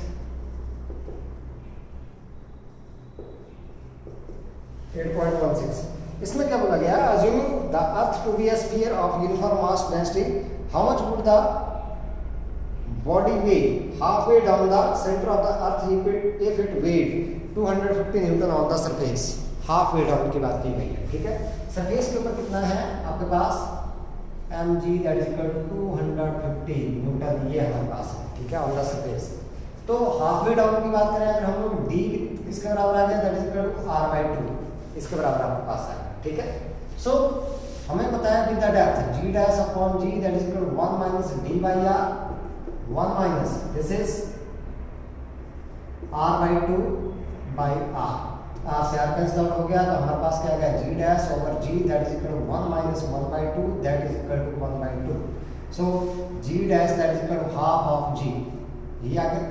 इसमें क्या बोला गया assuming the earth to be a sphere of uniform mass density how much would the body weigh halfway down the center of the earth if it weighed 250 newton on the surface। Half way down की बात की गई है, ठीक है। सरफेस के ऊपर कितना है आपके पास mg that is equal to 250 newton ये हमारे पास है, ठीक है, ऑन द सरफेस। तो हाफ वे डाउन की बात करें अगर हम लोग डी किसके बराबर आ गया, that is equal to R by 2, इसके बराबर आपके पास आएगा। ठीक है, सो हमें पता है with the depth G dash upon G that is equal to 1 minus D by R, 1 minus this is R by 2 by R, R से आर कैंसिल आउट हो गया तो हमारे पास क्या आ गया G dash over G that is equal to 1 minus 1 by 2 that is equal to 1 by 2। So G dash that is equal to half of जी, ये आ गया।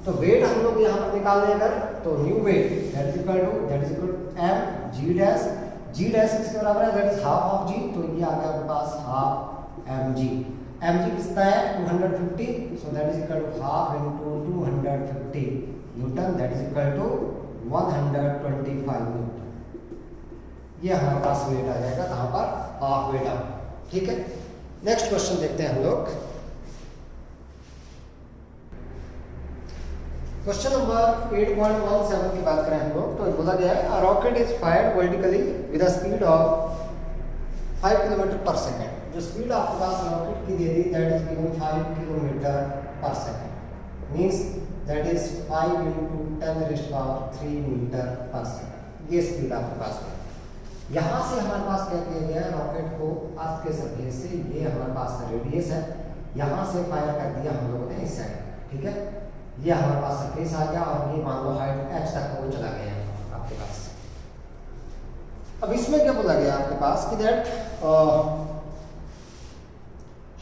तो वेट हम लोग यहाँ पर निकालने अगर तो new weight that is equal to M G dash, G dash किसके बराबर है, that is half of G, तो ये आ गया आपके पास half M G. M G कितना है 250, so that is equal to half into 250 newton that is equal to 125 newton. ये हमारे पास वेट आ जाएगा कहाँ पर, हाफ वेट आ। ठीक है, नेक्स्ट क्वेश्चन देखते हैं हम लोग। क्वेश्चन नंबर 8.17 की बात करें हम लोग तो बोला गया है rocket is fired vertically with a speed of 5 kilometre per second. जो स्पीड आपके पास रॉकेट की दे दी that is given 5 kilometre per second, means that is 5 into 10⁻³ metre per second. ये स्पीड आपके पास है। यहाँ से हमारे पास क्या किया गया है, रॉकेट को अर्थ के सरफेस से, ये हमारे पास रेडियस है, यहाँ से फायर कर दिया हम लोगों ने इस साइड। ठीक है, ये हमारे पास सरफेस आ गया और ये मान लो हाइट h तक वो चला गया है आपके पास। अब इसमें क्या बोला गया आपके पास कि that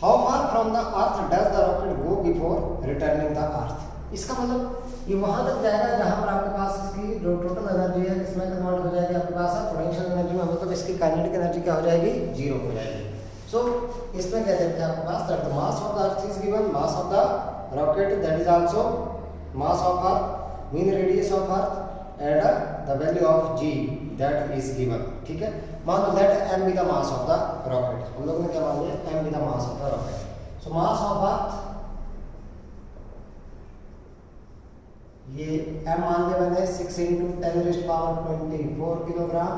how far from the earth does the rocket go before returning the earth. इसका मतलब ये वहां तक जाएगा जहां पर आपके पास इसकी जो टोटल एनर्जी है इसमें कन्वर्ट हो जाएगी आपके पास पोटेंशियल एनर्जी में, मतलब इसकी काइनेटिक एनर्जी क्या हो जाएगी, 0 हो जाएगी। सो इसमें क्या देखते हैं आपके पास that the mass of the earth is given, mass of the rocket that is also mass of earth, mean radius of earth and the value of g that is given। ठीक है, मान लो that m be the mass of the rocket, हम लोगों ने क्या मान लिया m be the mass of the rocket। so mass of earth ये m मान लिया मैंने 6 into 10⁻24 kilogram,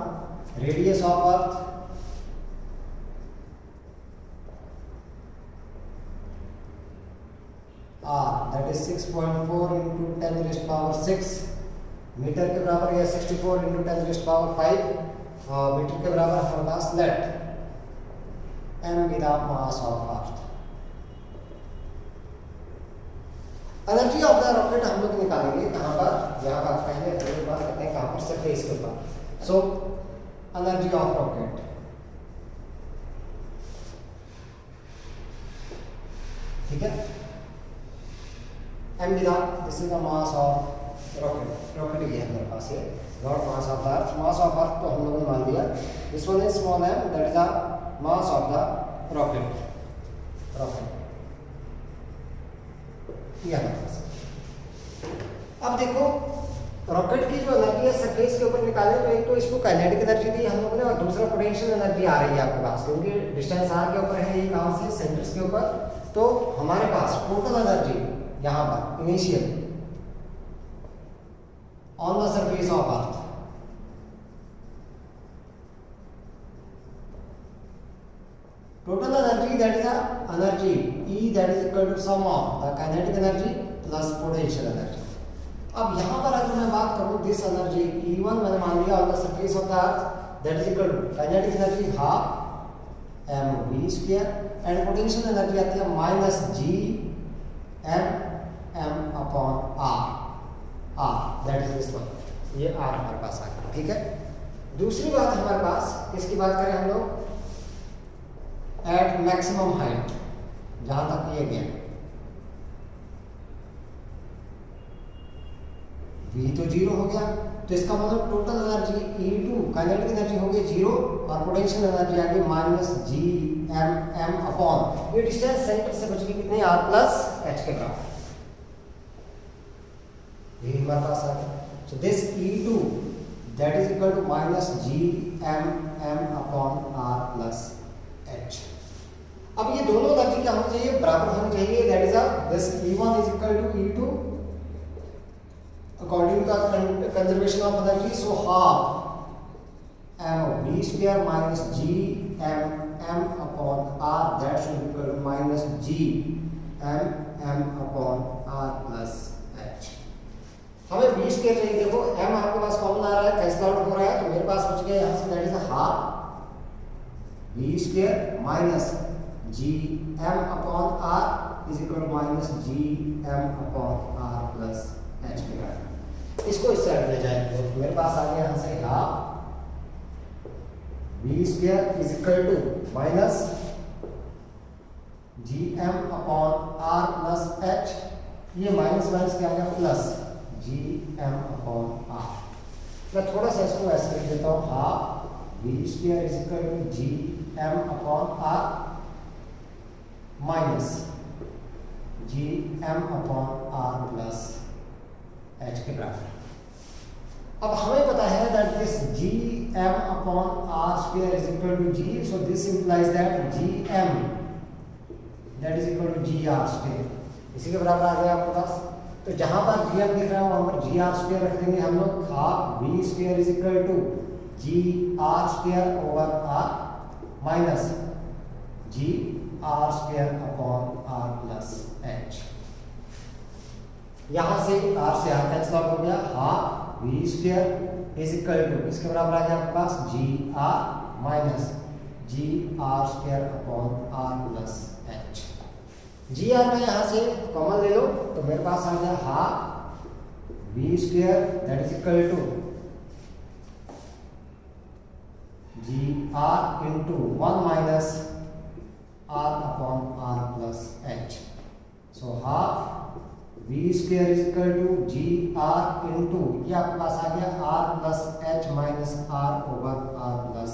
radius of earth R that is 6.4 into 10⁻6 metre के बराबर, या 64 into 10⁵ मीटर के बराबर हमारे पास। Let m be the mass of earth। Energy of the rocket हम लोग निकालेंगे कहाँ पर, यहाँ पर पहले बात करते हैं कहाँ पर, सरफेस के ऊपर। सो एनर्जी ऑफ रॉकेट, ठीक है, m be the this is the mass of rocket, rocket ये है हमारे पास, ये not mass of the earth, mass of earth तो हम लोगों ने मान दिया, this one is small m that is the mass of the rocket, rocket ये हमारे पास। अब देखो रॉकेट की जो एनर्जी है सरफेस के ऊपर निकाले तो एक तो इसको काइनेटिक एनर्जी दी हम लोगों ने और दूसरा पोटेंशियल एनर्जी आ रही है आपके पास, क्योंकि डिस्टेंस r के ऊपर है, ये कहाँ से, सेंटर्स के ऊपर। तो हमारे पास टोटल एनर्जी यहाँ पर initial on the surface of earth, total energy that is energy E that is equal to sum of the kinetic energy plus potential energy. अब यहाँ पर अगर मैं बात करूँ दिस एनर्जी E1 मैंने मान लिया on the surface of the earth that is equal to kinetic energy half mv² and potential energy आती है minus g m upon r that is this one, ये r हमारे पास आ गया। ठीक है, दूसरी बात हमारे पास किसकी बात करें हम लोग, एट मैक्सिमम हाइट, जहां तक ये गया v तो 0 हो गया, तो इसका मतलब total energy E2 kinetic energy हो गई 0 और पोटेंशियल एनर्जी आ गई माइनस g m अपॉन, ये डिस्टेंस सेंटर से बच गई कितनी, r प्लस h के बराबर, ये हमारे पास आ गया। So this E2 that is equal to minus g m upon r plus h। अब ये दोनों एनर्जी क्या होनी चाहिए, बराबर होनी चाहिए, that is this E1 is equal to E2 according to the conservation of energy. So half mv² minus g m upon r that should equal to minus g m upon r plus h। हमें v स्क्वायर चाहिए। देखो m आपके पास कॉमन आ रहा है, कैंसिल आउट हो रहा है, तो मेरे पास बच गया यहाँ से that is half v square minus G M upon R is equal to minus G M upon R plus H के बराबर। इसको इस साइड ले जाएंगे तो मेरे पास आ गया यहाँ से half v square is equal to minus G M upon R plus H, ये माइनस माइनस क्या आ गया plus G M upon R. मैं थोड़ा सा इसको ऐसे लिख देता हूँ, half v square is equal to G M upon R minus G M upon R plus H के बराबर। अब हमें पता है that this G M upon R square is equal to ji, so this implies that G M that is equal to G R square, इसी के बराबर आ गया आपके पास। तो जहां पर जी एम दिख रहा है वहां पर जी आर स्क्वायर रख देंगे हम लोग, half V square is equal to G R square over R minus G R square upon R plus H. यहां से आर कैंसिल आउट हो गया, half V square is equal to इसके बराबर आ गया आपके पास G R minus G R square upon R plus H. G R में यहाँ से कॉमन ले लो तो मेरे पास आ गया half V square that is equal to G R into 1 minus R upon R plus H. So half V square is equal to G R into ये आपके पास आ गया R plus H minus R over R plus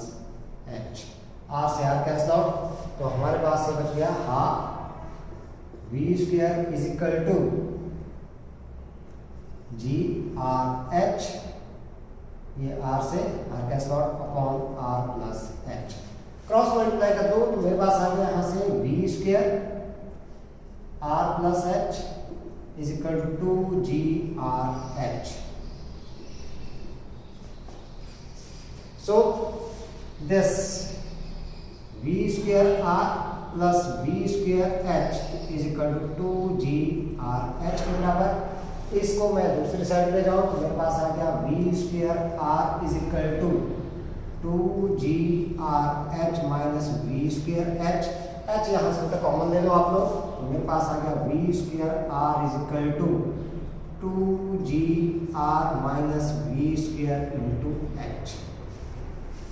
H. R से आर कैंसिल आउट तो हमारे पास ये बच गया half V square is equal to G R H, ये आर से R cancel out upon R plus H. Cross multiply कर दो तो मेरे पास आ गया यहाँ से V square R plus H is equal to G R H. So this V square R plus V square H is equal to G R H के बराबर। इसको मैं दूसरी साइड ले जाऊं तो मेरे पास आ गया V square R is equal to G R H minus V square H. H यहाँ से कॉमन ले लो आप लोग तो मेरे पास आ गया V square R is equal to G R minus V square into H.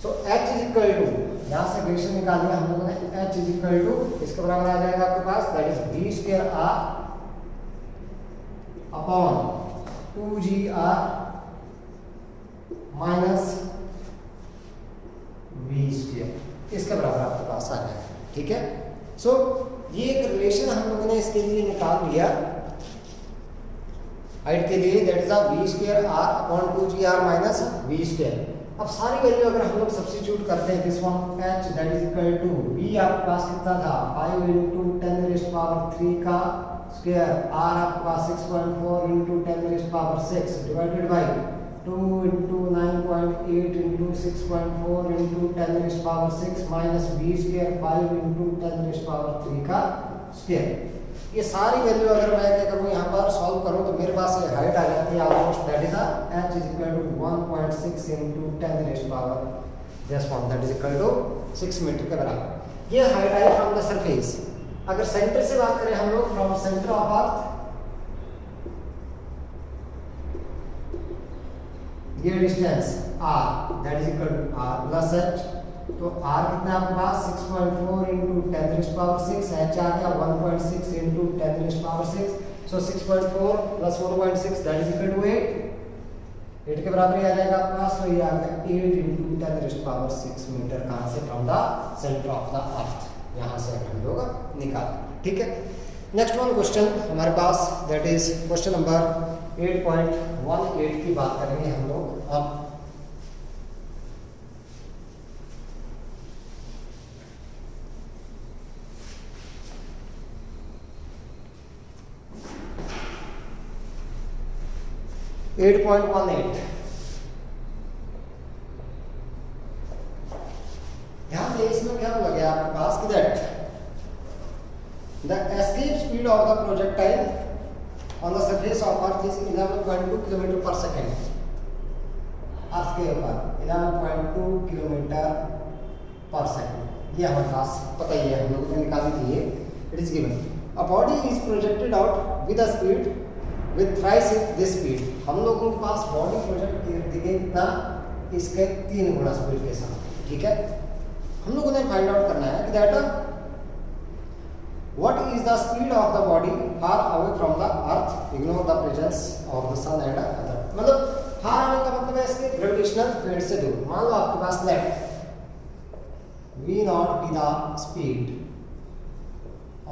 So H is equal to यहाँ से इक्वेशन निकाल दिया हम लोगों ने, एच इज इक्वल टू इसके बराबर आ जाएगा आपके पास that is V square R upon 2GR minus V square, इसके बराबर आपके पास आ जाएगा। ठीक है, सो ये एक रिलेशन हम लोगों ने इसके लिए निकाल लिया हाइट के लिए, that is V square R upon 2GR minus V square. अब सारी वैल्यू अगर हम लोग सब्स्टिट्यूट करते हैं this one H that is equal to V आपके पास कितना था 5 इंटू 10⁻³ का स्क्वायर, आर आपके पास 6.4 into 10⁻6 divided by 2 into 9.8 into 6.4 into 10⁻6 minus V square 5 into 10⁻³ का स्क्वायर। ये सारी वैल्यू अगर मैं क्या करूँ यहाँ पर सॉल्व करूँ तो मेरे पास ये हाइट आ जाती है almost that is h is equal to 1.6 into 10⁻⁻⁰ that is equal to 6 metre के बराबर। ये height I from the surface. अगर सेंटर से बात करें हम लोग फ्रॉम सेंटर ऑफ अर्थ, ये distance r that is equal to r plus h, तो r कितना आपके पास 6.4 इंटू 10⁻6, h आ गया 1.6 इंटू 10⁻6, सो 6.4 plus 1.6 that is equal to 8 के बराबर ही आ जाएगा आपके पास। तो ये आ गया 8 इंटू 10⁻6 मीटर, कहाँ से from the centre of the अर्थ, यहाँ से हम लोग निकाल। ठीक है, नेक्स्ट वन क्वेश्चन हमारे पास दैट इज क्वेश्चन नंबर 8.18 की बात करेंगे हम लोग अब। ध्यान दे, इसमें क्या बोला गया आपके पास कि that the escape speed of the projectile on the surface of earth is 11.2 kilometre पर सेकेंड। अर्थ के ऊपर 11.2 किलोमीटर पर सेकेंड, ये हमारे पास पता ही है, हम लोगों ने निकाली थी ये। It is given a body is projected out with a speed with thrice this speed. हम लोगों के पास बॉडी प्रोजेक्ट दी गई कितना, इसके 3 गुना स्पीड के साथ। ठीक है, हम लोगों ने फाइंड आउट करना है कि that what is the speed of the body far away from the earth, ignore the presence of the sun and other। मतलब far away का मतलब है इसके ग्रेविटेशनल फील्ड से दूर। मान लो आपके पास let v not be the speed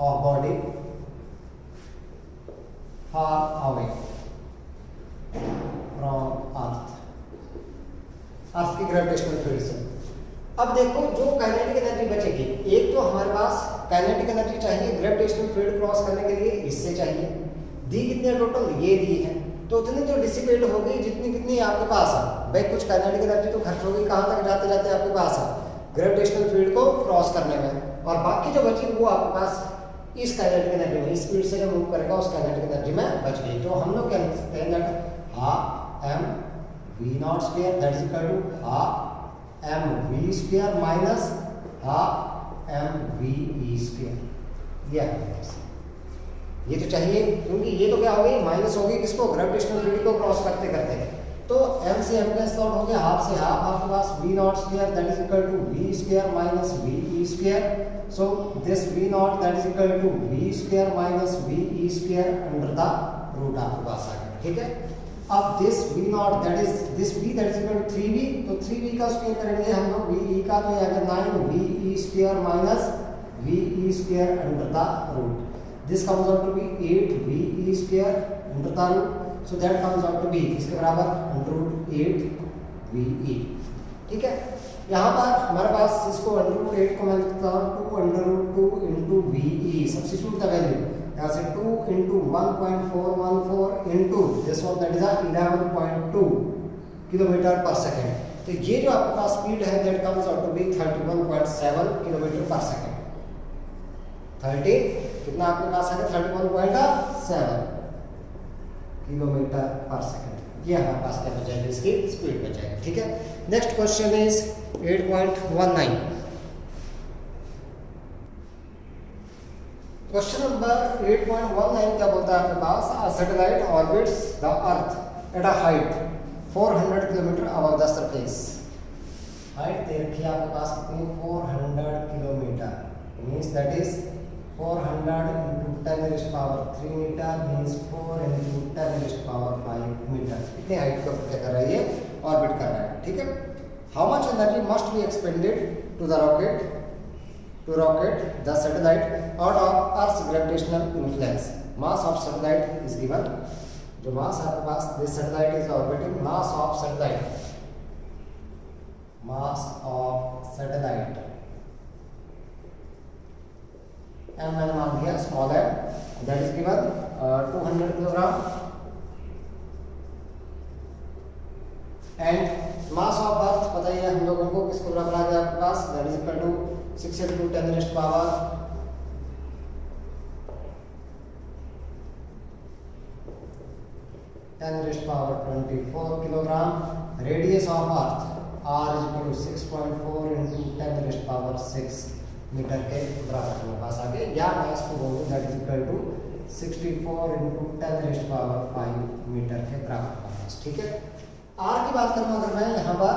of body far away from earth, earth की ग्रेविटेशनल फील्ड से। अब देखो जो काइनेटिक एनर्जी बचेगी, एक तो हमारे पास काइनेटिक एनर्जी चाहिए ग्रेविटेशनल फील्ड क्रॉस करने के लिए, इससे चाहिए दी कितनी है टोटल, ये दी है, तो उतनी तो डिसिपेट हो गई जितनी कितनी आपके पास है। भाई कुछ काइनेटिक एनर्जी तो खर्च हो गई, कहाँ तक जाते जाते आपके पास है ग्रेविटेशनल फील्ड को क्रॉस करने में, और बाकी जो बची वो आपके पास इस काइनेटिक एनर्जी में, इस स्पीड से जो मूव करेगा उस काइनेटिक एनर्जी में बच गई। तो हम लोग क्या लिख सकते हैं that half M V not square that is equal to half M V square minus half M V E square. ये तो चाहिए, क्योंकि ये तो क्या हो गई माइनस हो गई किसको, ग्रेविटेशनल फील्ड को क्रॉस करते करते। तो m से m कैंसिल आउट हो गया, हाफ से हाफ आपके पास v not square that is equal to v square minus v e square. So this v not that is equal to v square minus v e square under the root आपके पास आ गया। ठीक है, अब this v not that is this v that is equal to 3v, तो 3v का स्क्वायर करेंगे हम लोग v e का, तो ये आ गया 9v e square minus v e square under the root. This comes out to be 8v e square under the root, so that comes out to be इसके बराबर under root 8v e। ठीक है, यहाँ पर हमारे पास इसको under root 8 को मैं लिखता हूँ 2 under root 2 into v e, substitute the value, यहाँ से 2 into 1.414 into this one that is 11.2 kilometre पर सेकेंड। तो ये जो आपके पास स्पीड है that comes out to be 31.7 kilometre पर सेकेंड। 30 कितना आपके पास है 31.7 किलोमीटर पर सेकंड। ये हमारे पास क्या बचाएगा, इसकी स्पीड बचाएगा। ठीक है, next question is 8.19। Question number 8.19 क्या बोलता है आपके पास, a satellite orbits the earth at a height 400 kilometre above the surface. Height दे रखी है आपके पास कितनी, 400 kilometre, means that is 400 into 10 raised power 3 meter means 4 into 10 raised power 5 meter। इतने हाइट को क्या कर रहा है, ये ऑर्बिट कर रहा है। ठीक है, how much energy must be expended to rocket the satellite out of earth's gravitational influence. Mass of satellite is given, जो मास आपके पास this satellite is orbiting, mass of satellite m मैंने मान दिया small m, that is given 200 kilogram, and mass of earth पता ही है हम लोगों को किसको बराबर आ गया आपके पास, that is equal to 6 into 10 raised power 24 kilogram. Radius of earth r is equal to 6.4 into 10 raised power 6 metre के बराबर हमारे पास आ गए, या मैं इसको बोलूँ that is equal to 64 into 10 raised power 5 metre के बराबर हमारे पास। ठीक है, r की बात करूँ अगर मैं यहाँ पर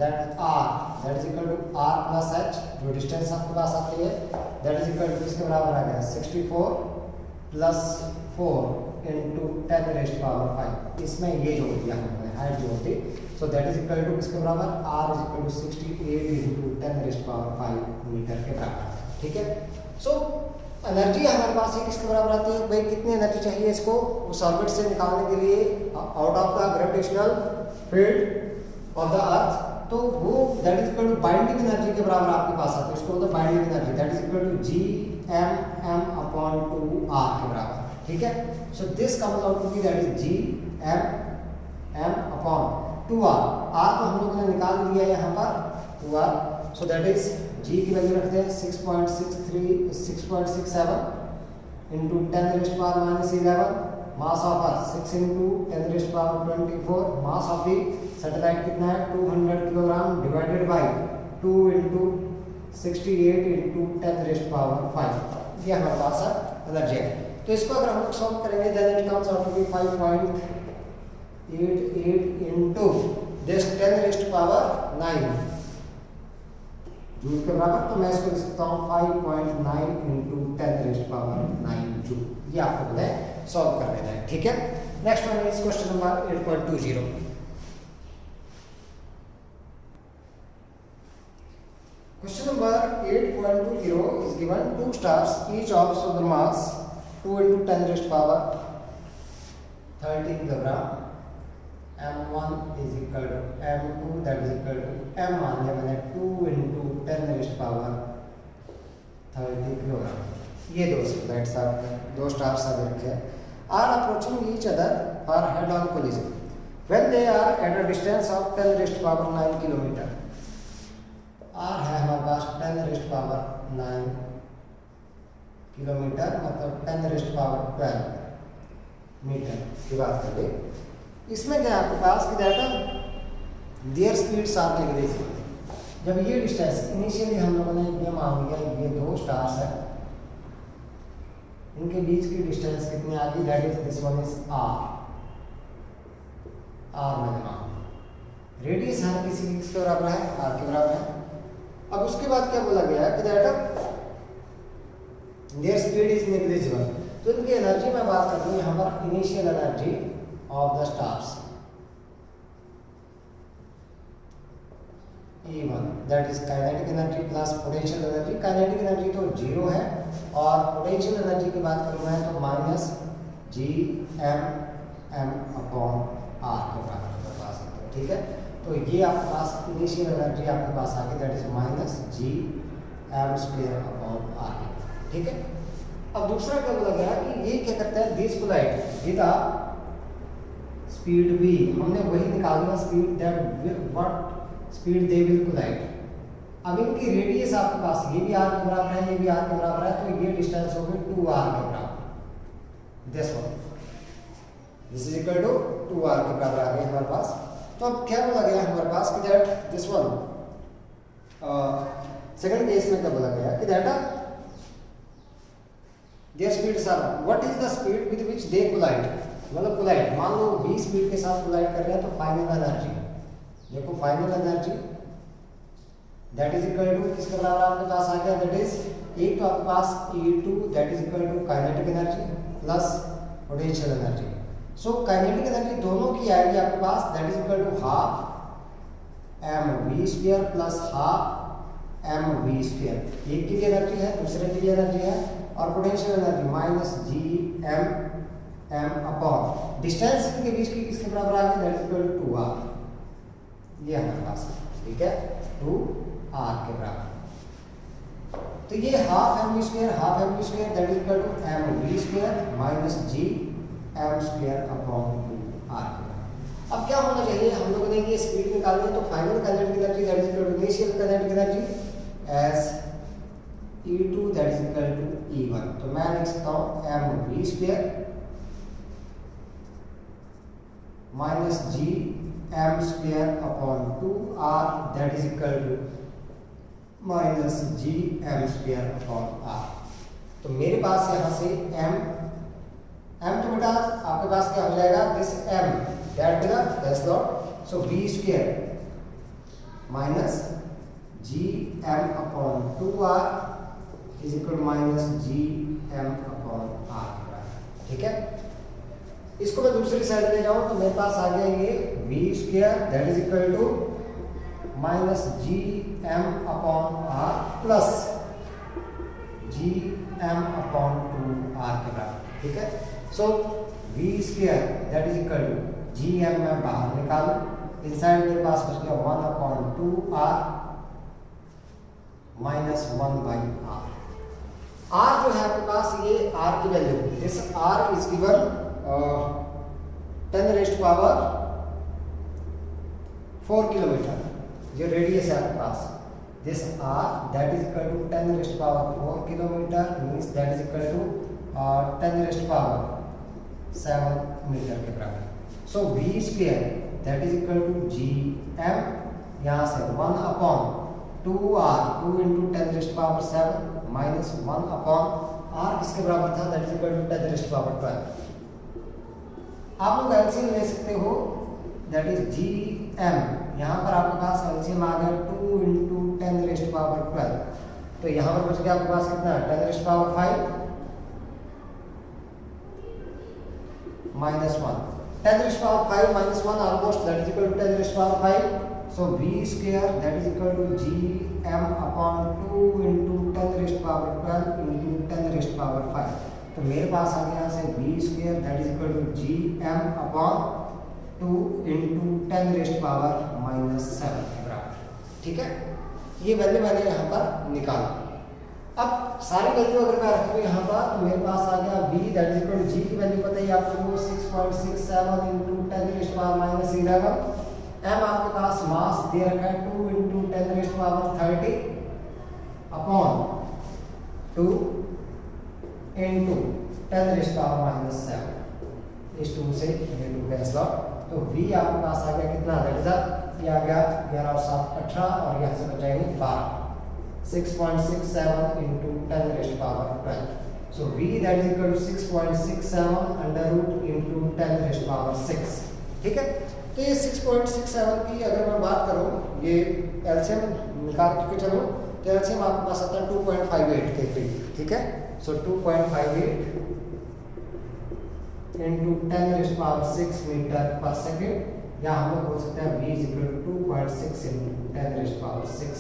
that r that is equal to r plus h, जो डिस्टेंस आपके पास आती है दैट इज इक्वल टू इसके बराबर आ गया 64 प्लस 4 into 10 raised power 5। इसमें ये जो दिया हमने हाइट जो होती, so that is equal to किसके बराबर, r is equal to 68 into 10 raised power 5 metre के बराबर। ठीक है, सो एनर्जी हमारे पास ये किसके बराबर आती है, भाई कितनी एनर्जी चाहिए इसको उस ऑर्बिट से निकालने के लिए out of the gravitational field of the earth, तो वो that is equal to binding energy के बराबर आपके पास आती है, उसको बोलते हैं binding energy, that is equal to Gm/m/2r के बराबर। ठीक है, so this comes out to be that is Gm/m/2r। r तो हम लोगों ने निकाल लिया है यहाँ पर 2r, so that is g की वैल्यू रखते हैं 6.67 into 10 raised power -11 mass of earth 6 into 10⁻24, mass of the satellite कितना है 200 kilogram divided by 2 into 68 into 10⁵, ये हमारे पास एनर्जी है। तो इसको अगर हम लोग सॉल्व करेंगे then it comes out to be 5.88 into this 10⁹9 joule के बराबर। तो मैं इसको लिख सकता हूँ 5.9 इंटू 10⁹9 जूल। ये आपको पता है सॉल्व कर लेना है, ठीक है। Next one is question number 8.20। Question number 8.20 is given 2 stars each of solar mass 2 into 10⁻30 kilogram. M1 is equal to M2 that is equal to M मान लिया मैंने 2 into 10⁻30 kilogram। ये दो सैटेलाइट्स आपके दो स्टार्स आगे रखे are approaching each other for head-on collision when they are at a distance of 10⁹9 kilometer। Are है हमारे पास 10⁹9 किलोमीटर, मतलब 10⁻12 मीटर की बात कर ले। इसमें क्या आपके पास कि data their speeds are degrees. जब ये डिस्टेंस इनिशियली हम लोगों ने ये मान लिया ये दो स्टार्स है, इनके बीच की डिस्टेंस कितनी आ गई, that is this one is R मैंने मान। रेडियस हर किसी किसके बराबर है, आर के बराबर है। अब उसके बाद क्या बोला गया कि that there speed is negligible. तो इनकी एनर्जी में बात करता हूँ यहाँ पर initial energy of the stars E1 that is kinetic energy plus potential energy. Kinetic energy तो 0 है और पोटेंशियल एनर्जी की बात करूँ मैं तो माइनस GM/m अपॉन r के बराबर बता सकते हो, ठीक है। तो ये आपके पास इनिशियल एनर्जी आपके पास आ गई that is minus GM² upon r, ठीक है। अब दूसरा क्या बोला गया कि ये क्या करता है this collide with a speed v। हमने वही निकाल दिया speed that what speed they will collide. अब इनकी रेडियस आपके पास ये भी r के बराबर है, ये भी r के बराबर है, तो ये डिस्टेंस होगी 2r के बराबर। This one this is equal to 2r के बराबर आ गई हमारे पास। तो अब क्या बोला गया हमारे पास कि that this one second case में क्या बोला गया कि that their speeds are what is the speed with which they collide. मतलब कोलाइड मान लो v स्पीड के साथ कोलाइड कर रहे हैं तो फाइनल एनर्जी देखो, final energy that is equal to किसके बराबर आपके पास आ गया, दैट इज एक तो आपके पास E2 that is equal to kinetic energy plus potential energy. So kinetic energy दोनों की आएगी आपके पास that is equal to half mv² plus half mv²। एक की भी एनर्जी है, दूसरे की भी एनर्जी है, और potential energy minus GM/m upon distance इनके बीच की किसके बराबर आ गई that is equal to 2r। ये हमारे पास ठीक है 2r के बराबर। तो ये half mv² that is equal to mv² minus GM² upon 2r। अब क्या होना चाहिए, हम लोगों ने ये स्पीड निकालनी है तो final kinetic energy that is equal to initial kinetic energy as E2 that is equal to E1। तो मैं लिख सकता हूँ mv² minus GM² upon 2r that is equal to minus GM² upon r। तो मेरे पास यहाँ से m तो बेटा आपके पास क्या हो जाएगा this m that that's not so v² minus GM upon 2r is equal to minus GM upon r, ठीक है। इसको मैं दूसरी साइड ले जाऊं तो मेरे पास आ गया ये v² that is equal to minus GM upon r plus GM upon 2r के बराबर, ठीक है। So v² that is equal to GM मैं बाहर निकालूं, इनसाइड मेरे पास बच गया 1 upon 2r minus 1/r। r जो है आपके पास ये r की value this r is given 10⁻4 kilometre जो रेडियस है आपके पास। This r that is equal to 10⁻4 kilometre means that is equal to 10⁻4 7 metre के बराबर। So v square that is equal to G M, यहाँ से 1 upon 2r 2 into 10⁻7 minus 1 upon r किसके बराबर था, दैट इज इक्वल टू 10⁻12। आप लोग एलसीएम ले सकते हो, दैट इज जी एम, यहाँ पर आपके पास एलसीएम आ गया 2 इंटू 10⁻12, तो यहाँ पर बच गया आपके पास कितना 10⁻5 minus 1, 10⁻5 minus 1 almost that is equal to 10⁻5। So v square that is equal to G M upon 2 into 10⁻12 into 10⁻5। तो मेरे पास आ गया यहाँ से v square that is equal to G M upon 2 into 10⁻⁻7 के बराबर। ठीक है, ये वैल्यू मैंने यहाँ पर निकाला। अब सारी वैल्यू अगर मैं रखूँ यहाँ पर, तो मेरे पास आ गया v that is equal to G की वैल्यू पता ही आपको 6.67 इंटू 10⁻11। m आपके पास मास दे रखा है 2 इंटू 10⁻30 अपॉन 2 इंटू 10⁻7। इस 2 से ये 2 कैंसिल आउट, तो v आपके पास आ गया कितना, दैट इज ये आ गया 11 और 7 18, और यहाँ से बचाएंगे 12, 6.67 into 10⁻12। So v that is equal to 6.67 under root into 10⁻6। ठीक है, तो ये 6.67 की अगर मैं बात करूँ, ये एलसीएम निकाल के चलो, तो एलसीएम आपके पास आता है 2.58 के करीब। ठीक है, so 2.58 into 10⁻6 metre per second, या हम लोग बोल सकते हैं v is equal to 2.6 into 10⁻6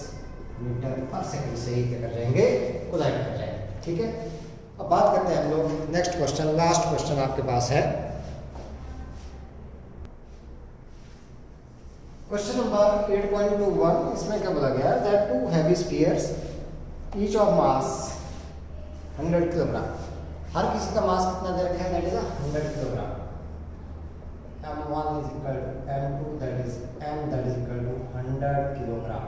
metre per second से ही क्या कर जाएंगे, कोलाइड कर जाएंगे। ठीक है, अब बात करते हैं हम लोग नेक्स्ट क्वेश्चन, लास्ट क्वेश्चन आपके पास है क्वेश्चन नंबर 8.21। इसमें क्या बोला गया है, that 2 heavy spheres each of mass 100 kilogram, हर किसी का मास कितना दे रखा है, that is 100 kilogram. m1 is equal to m2 that is m that is equal to 100 kilogram.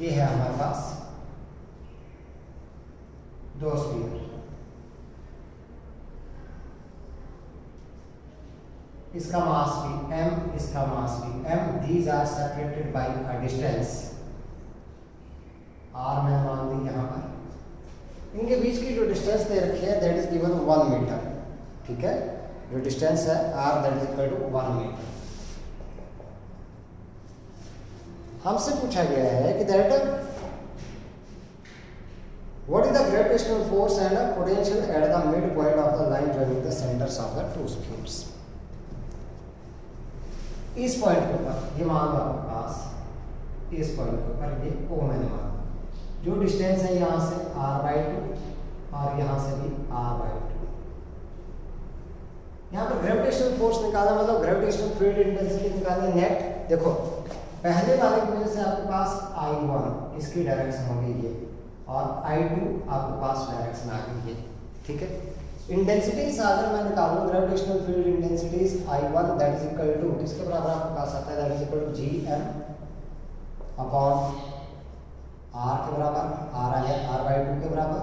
ये है हमारे पास 2 स्फीयर, इसका मास भी m, इसका मास भी m, these are separated by a distance r मैंने मान दी यहाँ पर, इनके बीच की जो डिस्टेंस दे रखी है दैट इज गिवन 1 मीटर। ठीक है, जो डिस्टेंस है r that is equal to 1 metre. हमसे पूछा गया है कि that what is the gravitational force and potential at the mid point of the line joining the centres of the 2 spheres. इस पॉइंट के ऊपर ये मान लो आपके पास, इस पॉइंट के ऊपर ये O मैंने माना, जो डिस्टेंस है यहाँ से r/2 और यहाँ से भी r/2। यहाँ पर ग्रेविटेशनल फोर्स निकालना मतलब ग्रेविटेशनल फील्ड इंटेंसिटी निकालनी नेट। देखो पहले वाले की वजह से आपके पास I1 इसकी डायरेक्शन होगी ये, और I2 आपके पास डायरेक्शन आ गई ये। ठीक है, इंटेंसिटीज अगर मैं निकालूं, gravitational field intensities I1 that is equal to किसके बराबर आपके पास आता है, that is equal to Gm upon r के बराबर, r आ गया r/2 के बराबर,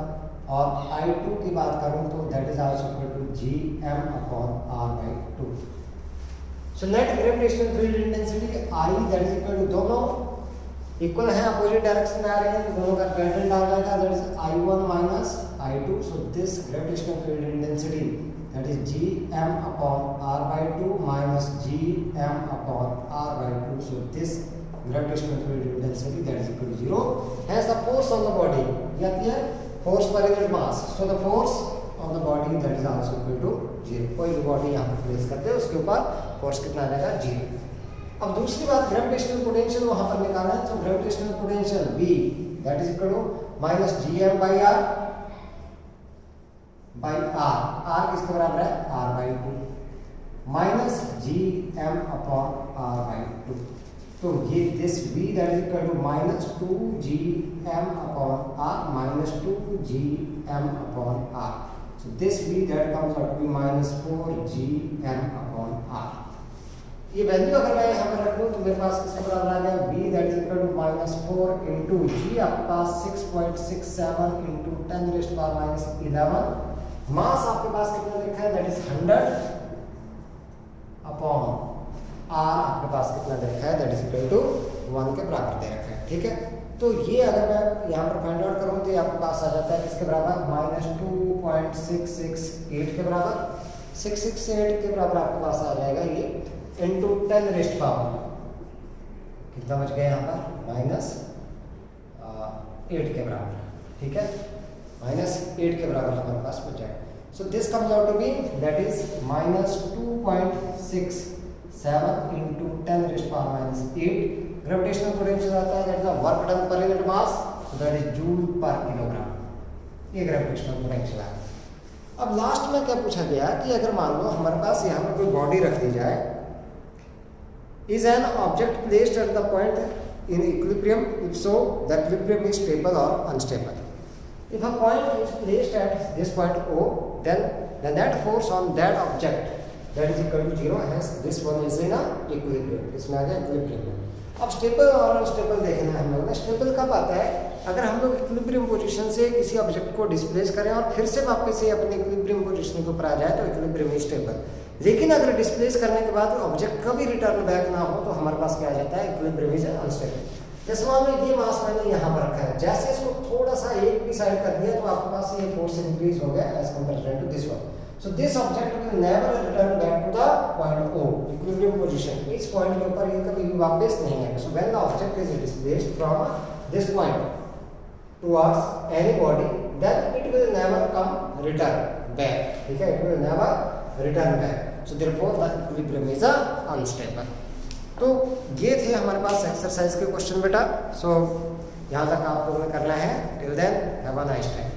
और I2 की बात करूं तो that is also equal to Gm upon r/2। So net gravitational field intensity I that is equal to, दोनों इक्वल है, अपोजिट डायरेक्शन में आ रहे हैं, तो दोनों का ग्रेडियंट आ जाएगा, that is I1 minus I2। So this gravitational field intensity that is Gm upon r/2 minus Gm upon r/2। So this gravitational field intensity that is equal to 0 has the force on the body, यह है force per unit mass, so the force on the body that is also equal to 0। कोई भी बॉडी यहाँ पर प्लेस करते हैं उसके ऊपर फोर्स कितना आ जाएगा, 0। अब दूसरी बात ग्रेविटेशनल पोटेंशियल वहाँ पर निकालना है, तो gravitational potential V that is equal to minus Gm by r किसके बराबर है, r/2 minus Gm upon r/2। तो ये this v that is equal to minus 2Gm upon r minus 2Gm upon r। So this v that comes out to be minus 4Gm upon r। ये वैल्यू अगर मैं यहाँ पर रखूँ तो मेरे पास किसके बराबर आ गया, v that is equal to minus 4 into G आपके पास 6.67 इंटू 10⁻11 मास आपके पास कितना दे रखा है, दैट इज 100 अपॉन आर आपके पास कितना दे रखा है, दैट इज इक्वल टू 1 के बराबर दे रखा है। ठीक है, तो ये अगर मैं यहाँ पर फाइंड आउट करूँ तो ये आपके पास आ जाता है किसके बराबर, -2.668 के बराबर। 668 के बराबर आपके पास आ जाएगा ये इंटू 10 रेस्ट पावर, कितना बच गया यहाँ पर, -8 के बराबर। ठीक है, -8 के बराबर हमारे पास बच जाएगा। So this comes out to be that is -2.67 into 10 raised power -8। Gravitational potential आता है that is the work done per unit mass, that is joule per kilogram. ये ग्रेविटेशनल पोटेंशियल है। अब लास्ट में क्या पूछा गया कि अगर मान लो हमारे पास यहाँ पर कोई बॉडी रख दी जाए, is an object placed at the point in equilibrium, if so the equilibrium is stable और unstable. If a point is placed at this point O, then the net force on that object that is equal to 0, hence this one is in a equilibrium. इसमें आ गया equilibrium में। अब स्टेबल और अनस्टेबल देखना है हम लोग ने। स्टेबल कब आता है, अगर हम लोग इक्विलिब्रियम पोजीशन से किसी ऑब्जेक्ट को डिस्प्लेस करें और फिर से वापस से अपने इक्विलिब्रियम पोजीशन के ऊपर आ जाए तो इक्विलिब्रियम इज स्टेबल। लेकिन अगर डिस्प्लेस करने के बाद ऑब्जेक्ट कभी रिटर्न बैक ना हो तो हमारे पास क्या आ जाता है, इक्विलिब्रियम इज अनस्टेबल। जैसे मान लो ये मास मैंने यहाँ पर रखा है, जैसे इसको थोड़ा सा एक भी साइड कर दिया तो आपके पास ये फोर्स इंक्रीज हो गया as compared to this one. So this object will never return back to the point O, equilibrium position. इस पॉइंट के ऊपर ये कभी भी वापस नहीं आएगा। So when the object is displaced from this point towards any body, then it will never come return back. ठीक है, it will never return back. So therefore the equilibrium is unstable. तो ये थे हमारे पास एक्सरसाइज के क्वेश्चन बेटा। सो यहाँ तक आप लोगों ने करना है। Till then have a nice time.